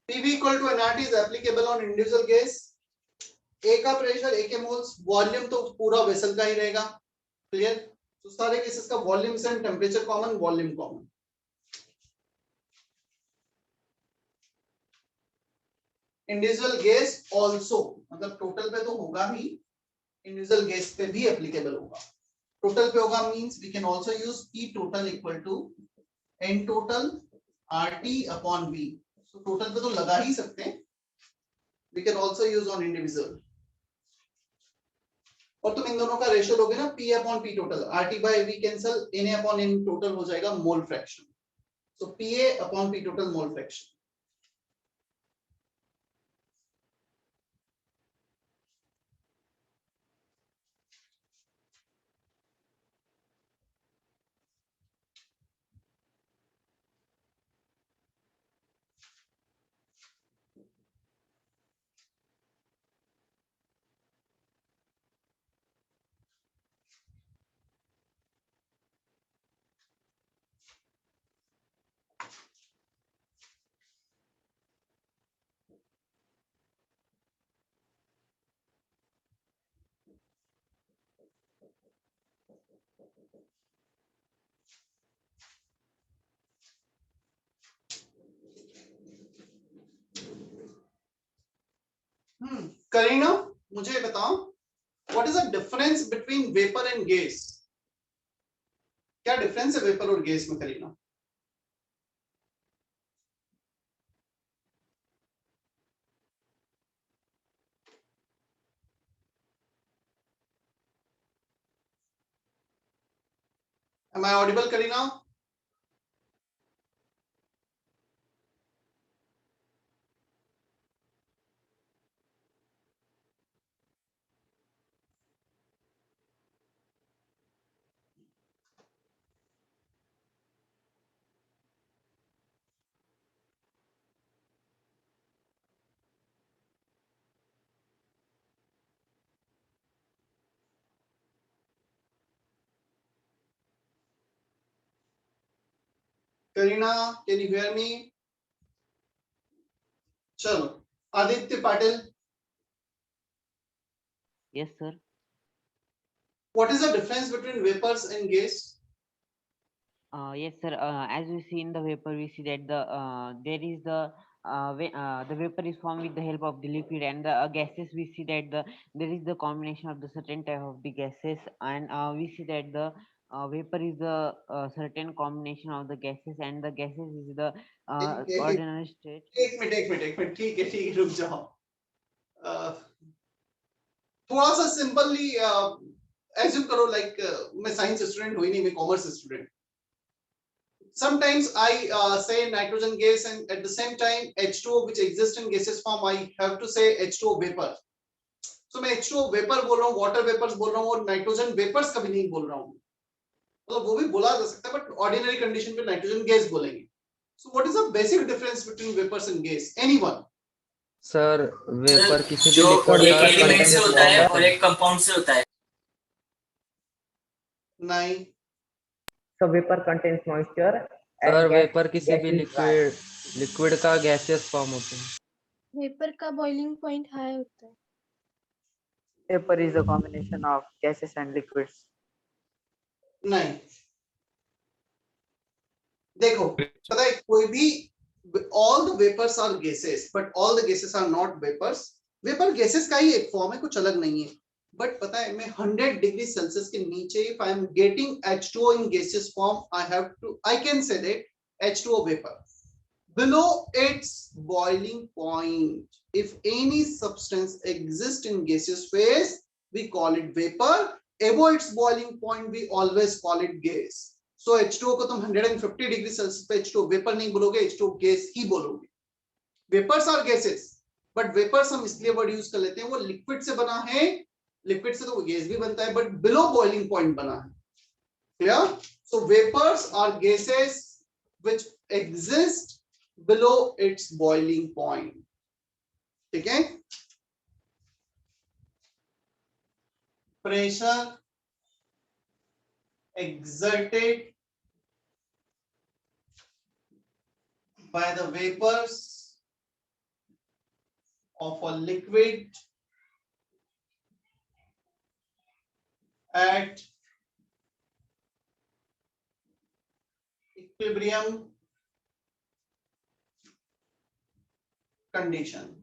PV equal to nRT is applicable on individual gas. A का प्रेशर A के मोल्स, वॉल्यूम तो पूरा वेसल का ही रहेगा. क्लियर? तो सारे केसेस का volume same, temperature common, volume common. Individual gas also, मतलब टोटल पे तो होगा ही, इंडिविजुअल गैस पे भी एप्लीकेबल होगा. टोटल पे होगा means we can also use P total equal to N total RT upon V. So total पे तो लगा ही सकते हैं. We can also use on individual. और तुम इन दोनों का रेशियो लोगे ना P upon P total, RT by V cancel, Na upon N total हो जाएगा mole fraction. So PA upon P total mole fraction. Kareena, मुझे बताओ what is the difference between vapour and gas? क्या डिफरेंस है vapour और gas में Kareena? Am I audible, Karina? Karina, can you hear me? चलो, Aditya Patil. Yes, sir. What is the difference between vapors and gas? Yes, sir. As we see in the paper, we see that there is the the vapor is formed with the help of the liquid and the gases, we see that there is the combination of the certain type of the gases, and we see that the vapor is the certain combination of the gases, and the gases is the ordinary state. एक minute ठीक है रुक जाओ थोड़ा सा simply assume करो like मैं science student हुई नहीं मैं commerce student sometimes I say nitrogen gas and at the same time H2O which exists in gaseous form I have to say H2O vapor so मैं H2O vapor बोल रहा हूँ water vapors बोल रहा हूँ और nitrogen vapors कभी नहीं बोल रहा हूँ मतलब वो भी बोला जा सकता है but ordinary condition पे nitrogen gas बोलेंगे so what is the basic difference between vapors and gas anyone sir vapour किसी भी जो लिक्विड एक का एलिमेंट से होता है और कंटेंट एक कंपाउंड से होता है नहीं So vapor contains moisture. Sir and gas- vapour किसी gas भी is dry. लिक्विड का गैसियस फॉर्म होता है। वेपर का बॉइलिंग पॉइंट हाई होता है। Vapor is a combination of gases and liquids. नहीं देखो पता है कोई भी all the vapors are gases but all the gases are not vapors vapour gases का ही एक फॉर्म है कुछ अलग नहीं है बट पता है मैं 100 डिग्री सेल्सियस के नीचे if I am getting H2O in gaseous form I can say that H2O vapor below its boiling point if any substance exists in gaseous phase we call it vapor above its boiling point we always call it gas so H2O को तुम 150 degree Celsius पे H2O vapour नहीं बोलोगे H2O gas ही बोलोगे vapours are gases but vapours हम इसलिए word use कर लेते हैं वो लिक्विड से बना है लिक्विड से तो वो गैस भी बनता है बट बिलो बॉइलिंग पॉइंट बना है clear so vapours are gases which exist below its boiling point ठीक है pressure exerted by the vapors of a liquid at equilibrium condition.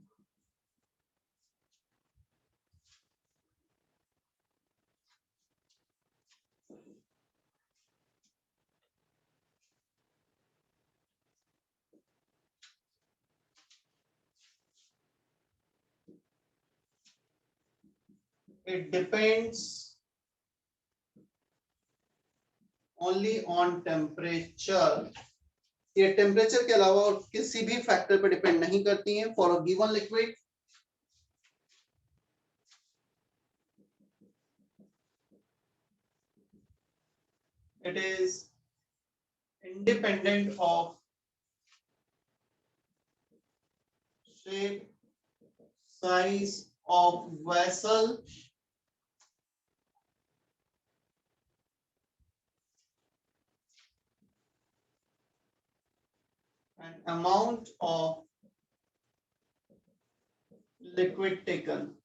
It depends only on temperature. ये temperature के अलावा और किसी भी फैक्टर पर डिपेंड नहीं करती हैं for a given liquid it is independent of shape size of vessel and amount of liquid taken.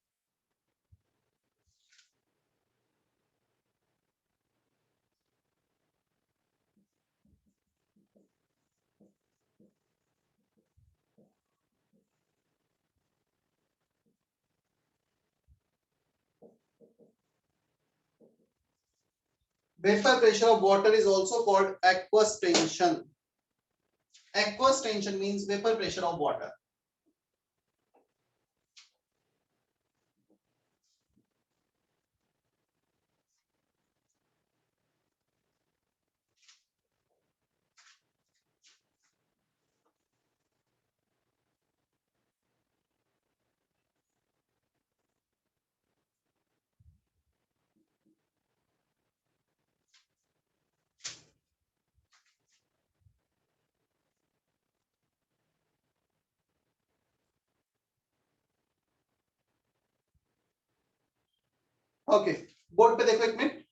Vapor pressure of water is also called aqueous tension. Aqueous tension means vapor pressure of water. Okay, board पे देखो एक minute.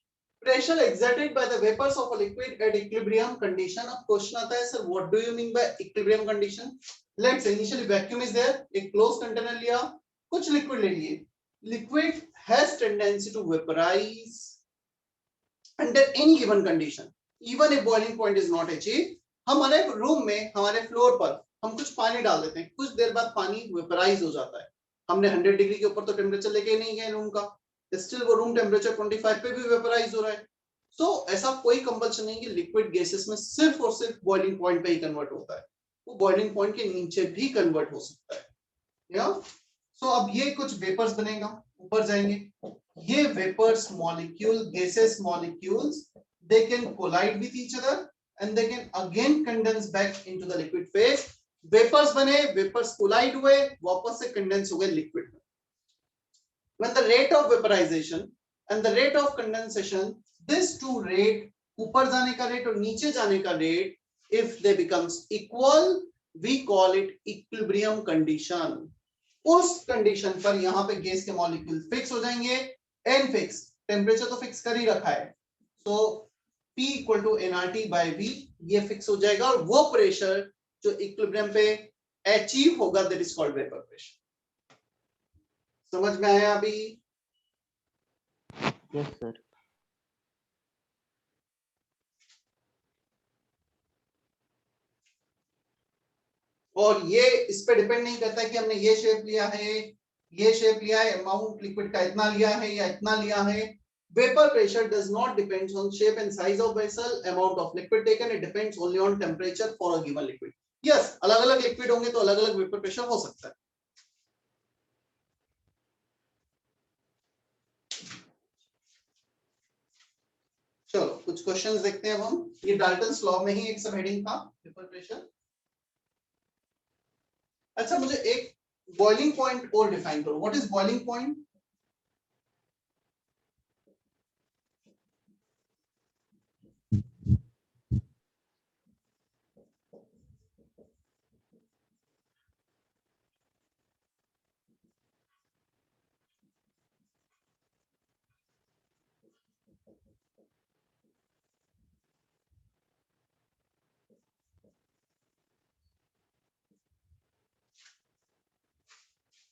Pressure exerted by the vapors of a liquid at equilibrium condition. अब question आता है sir, what do you mean by equilibrium condition? Let's say initially vacuum is there, एक closed container लिया, कुछ liquid ले लिए. Liquid has tendency to vaporize under any given condition, even if boiling point is not achieved. हमारे room में, हमारे floor पर हम कुछ पानी डाल देते हैं, कुछ देर बाद पानी वेपराइज हो जाता है। हमने 100 डिग्री के ऊपर तो टेम्परेचर लेके नहीं गए रूम का, स्टिल वो रूम टेम्परेचर 25 पे भी वेपराइज हो रहा है। सो ऐसा कोई कंपल्शन नहीं कि लिक्विड गैसेस में सिर्फ और सिर्फ बॉइलिंग पॉइंट पे ही कन्वर्ट होता है, वो बॉइलिंग पॉइंट के नीचे भी कन्वर्ट हो सकता है। या सो अब ये कुछ वेपर्स बनेगा, ऊपर जाएंगे, ये vapours molecule, gaseous molecules, they can collide with each other and they can again condense back into the liquid phase. Vapors बने, vapors collide हुए, वापस से condense हो गए liquid में। When the rate of vaporization and the rate of condensation, these two rate, ऊपर जाने का rate और नीचे जाने का rate, if they becomes equal, we call it equilibrium condition. उस कंडीशन पर यहाँ पे गैस के मॉलिक्यूल फिक्स हो जाएंगे, एन फिक्स, टेम्परेचर तो फिक्स कर ही रखा है, तो P equal to nRT by V, ये फिक्स हो जाएगा और वो प्रेशर जो इक्विलिब्रियम पे अचीव होगा that is called vapour pressure. समझ में आया अभी? Yes, sir. और ये इस पे डिपेंड नहीं करता है कि हमने ये शेप लिया है, ये शेप लिया है, अमाउंट लिक्विड का इतना लिया है या इतना लिया है। Vapour pressure does not depends on shape and size of vessel, amount of liquid taken, it depends only on temperature for a given liquid. Yes, अलग अलग लिक्विड होंगे तो अलग अलग वेपर प्रेशर हो सकता है। चलो कुछ क्वेश्चंस देखते हैं अब हम। ये डाल्टन्स लॉ में ही एक सब हेडिंग था, वेपर प्रेशर। अच्छा, मुझे एक बॉइलिंग पॉइंट और डिफाइन करो, what is boiling point?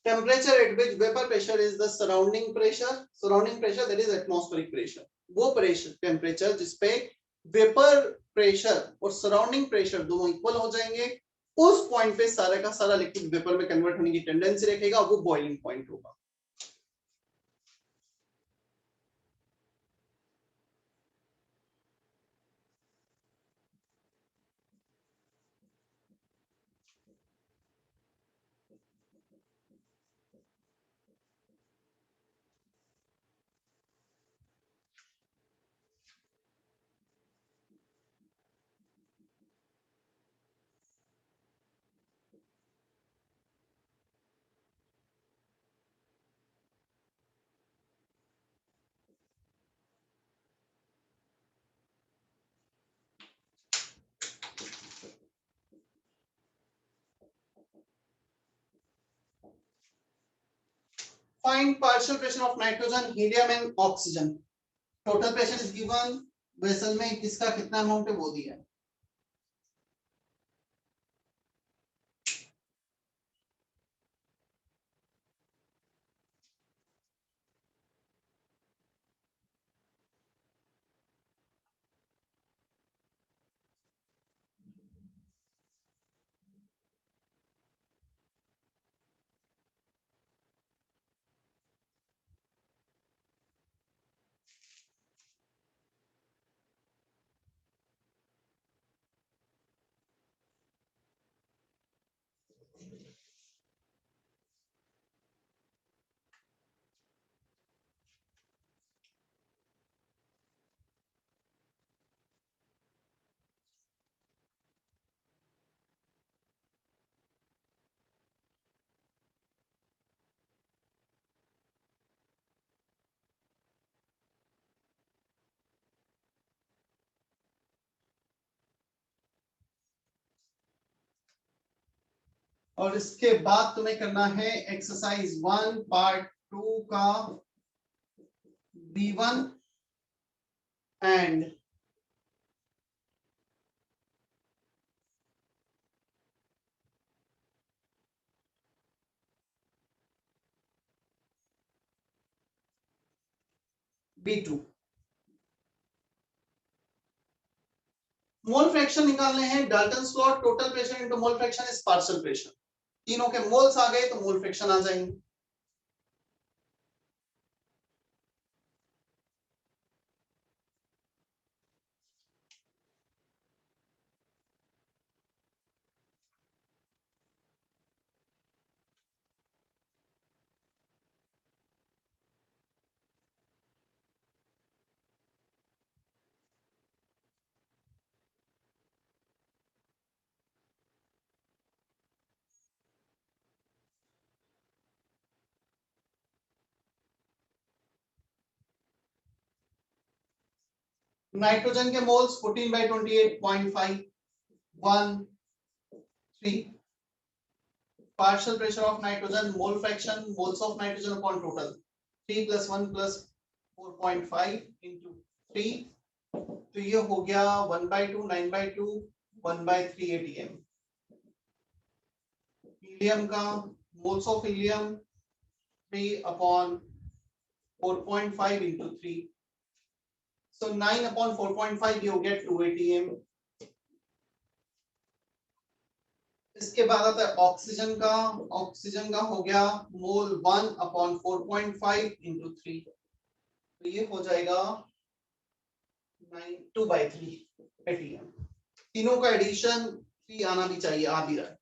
Temperature at which vapor pressure is the surrounding pressure that is atmospheric pressure, वो प्रेशर टेम्परेचर जिसपे वेपर प्रेशर और सराउंडिंग प्रेशर दोनों इक्वल हो जाएंगे, उस पॉइंट पे सारा का सारा लिक्विड वेपर में कन्वर्ट होने की टेंडेंसी रखेगा, वो बॉइलिंग पॉइंट होगा। Find partial pressure of nitrogen, helium and oxygen. Total pressure is given, vessel में किसका कितना अमाउंट है वो दिया है। और इसके बाद तुम्हें करना है एक्सरसाइज 1 पार्ट 2 का B1 and B2। Mole fraction निकालने हैं, Dalton's law, total pressure into mole fraction is partial pressure. तीनों के मोल्स आ गए तो मोल फ्रैक्शन आ जाएंगे। नाइट्रोजन के moles 14/28.513। partial pressure of nitrogen, mole fraction, moles of nitrogen upon total 3 plus 1 plus 4.5 into 3, तो ये हो गया 1/2 9/2 1/3 atm। हीलियम का moles of helium 3/4.5 into 3, so 9/4.5 ये हो गया 2 atm। इसके बाद आता है ऑक्सीजन का। ऑक्सीजन का हो गया मोल 1/4.5 into 3, तो ये हो जाएगा 2/3 atm। तीनों का एडिशन 3 आना भी चाहिए, आ भी रहा है।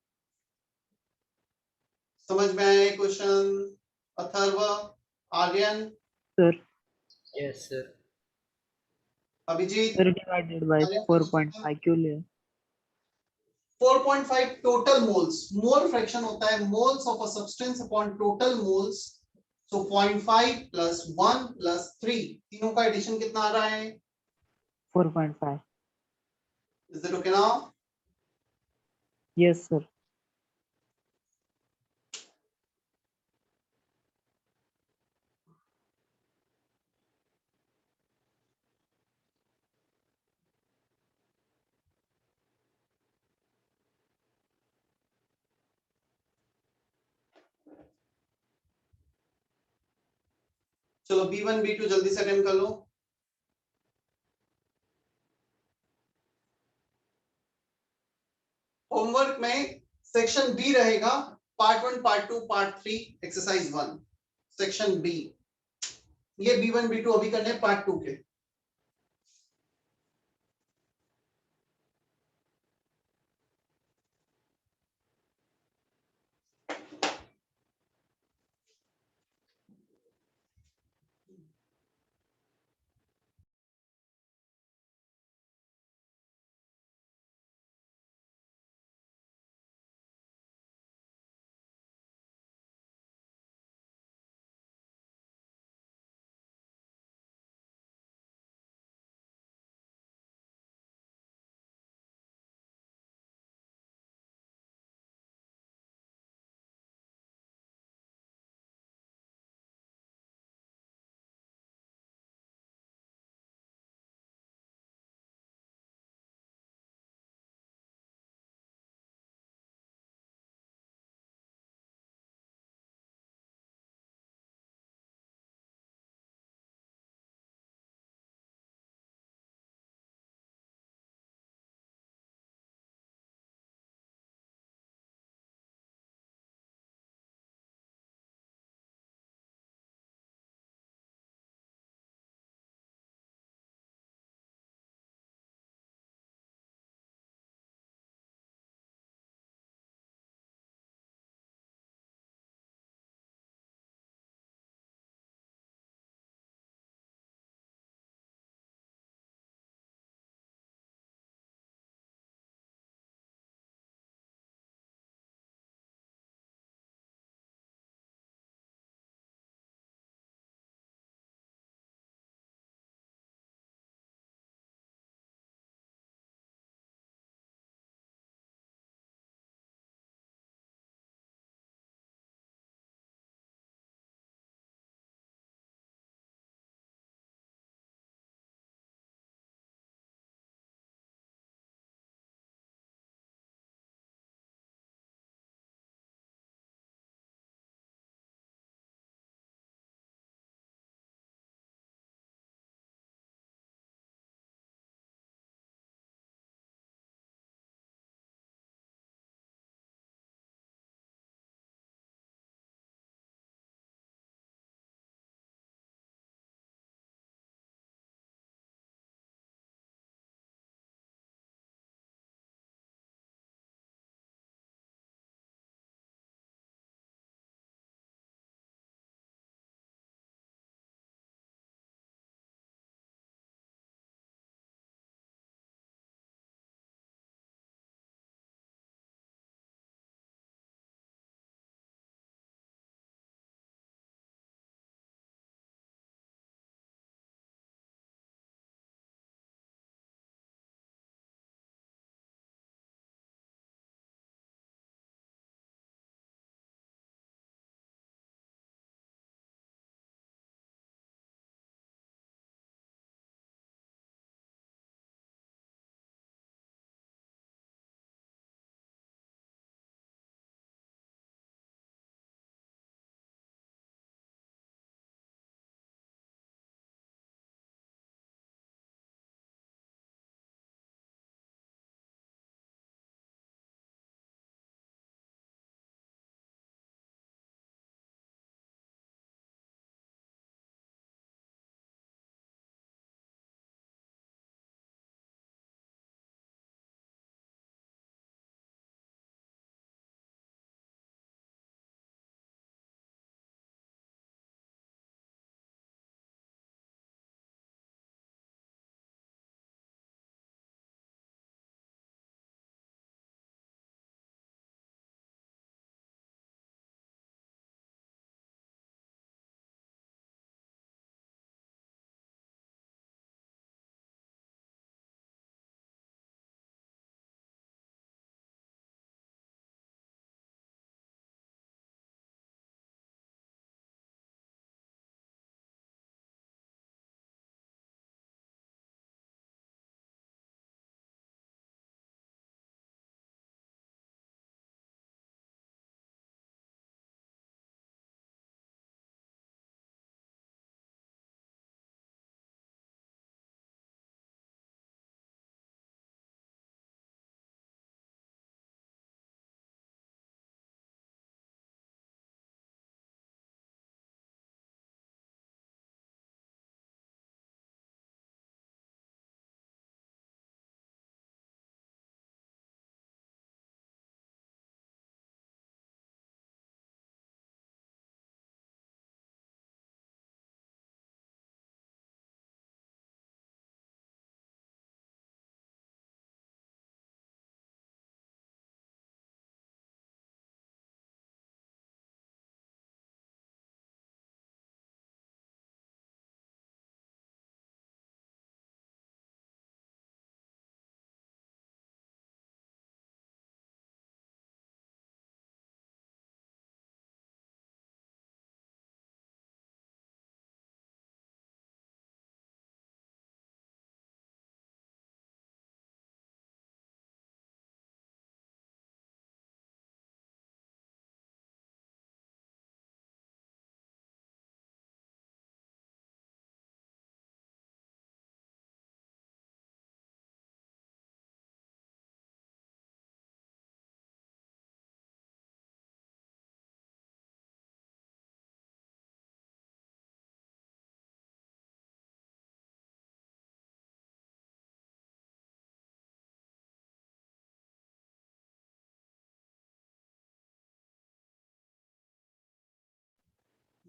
समझ में आया question? Atharva, Aryan, Sir, Yes, sir. Abhijit, sir divided by 4.5 क्यों लिया? 4.5 टोटल मोल्स, मोल फ्रैक्शन होता है moles of a substance upon total moles, so 0.5 plus 1 plus 3, तीनों का एडिशन कितना आ रहा है? 4.5. Is it okay now? Yes, sir. चलो B1 B2 जल्दी से अटेम्प्ट कर लो। होमवर्क में सेक्शन बी रहेगा, part 1 part 2 part 3 exercise 1 section B. ये B1 B2 अभी करने पार्ट 2 के।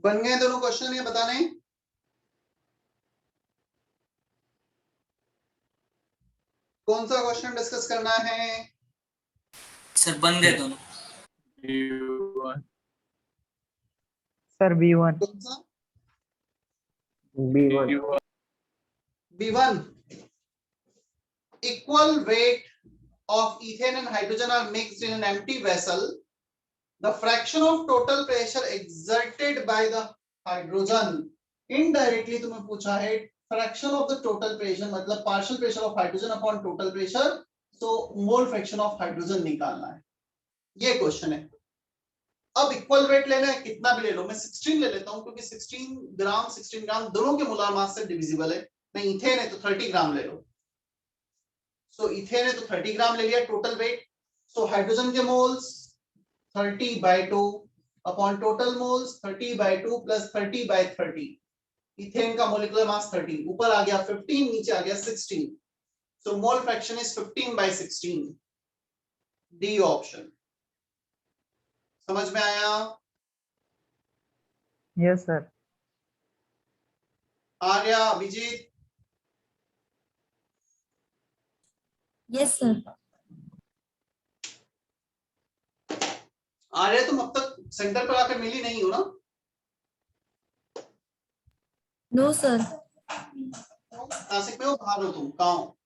बन गए दोनों क्वेश्चन, ये बताने? कौन सा क्वेश्चन डिस्कस करना है? सर बन गए दोनों। B1 सर B1 कौन सा? B1 B1. Equal weight of ethane and hydrogen are mixed in an empty vessel. The fraction of total pressure exerted by the hydrogen. Indirectly तुम्हें पूछा है fraction of the total pressure, मतलब partial pressure of hydrogen upon total pressure. So mole fraction of hydrogen निकालना है, ये question है। अब equal weight लेना है, कितना भी ले लो, मैं 16 ले लेता हूं क्योंकि 16 ग्राम दोनों के मोलार मास से डिविजिबल है। नहीं इथेन है तो 30 ग्राम ले लो। सो इथेन है तो 30 ग्राम ले लिया टोटल वेट। सो हाइड्रोजन के moles 30/2 upon total moles 30/2 plus 30/30। Ethane का मोलिकुलर मास 30, ऊपर आ गया 15, नीचे आ गया 16। So mole fraction is 15/16। D option. समझ में आया? Yes sir. Arya, Abhijeet, yes sir. Arya तुम अब तक सेंटर पर आकर मिली नहीं हो ना? No sir. नासिक में हो, बाहर हो तुम, कहाँ हो?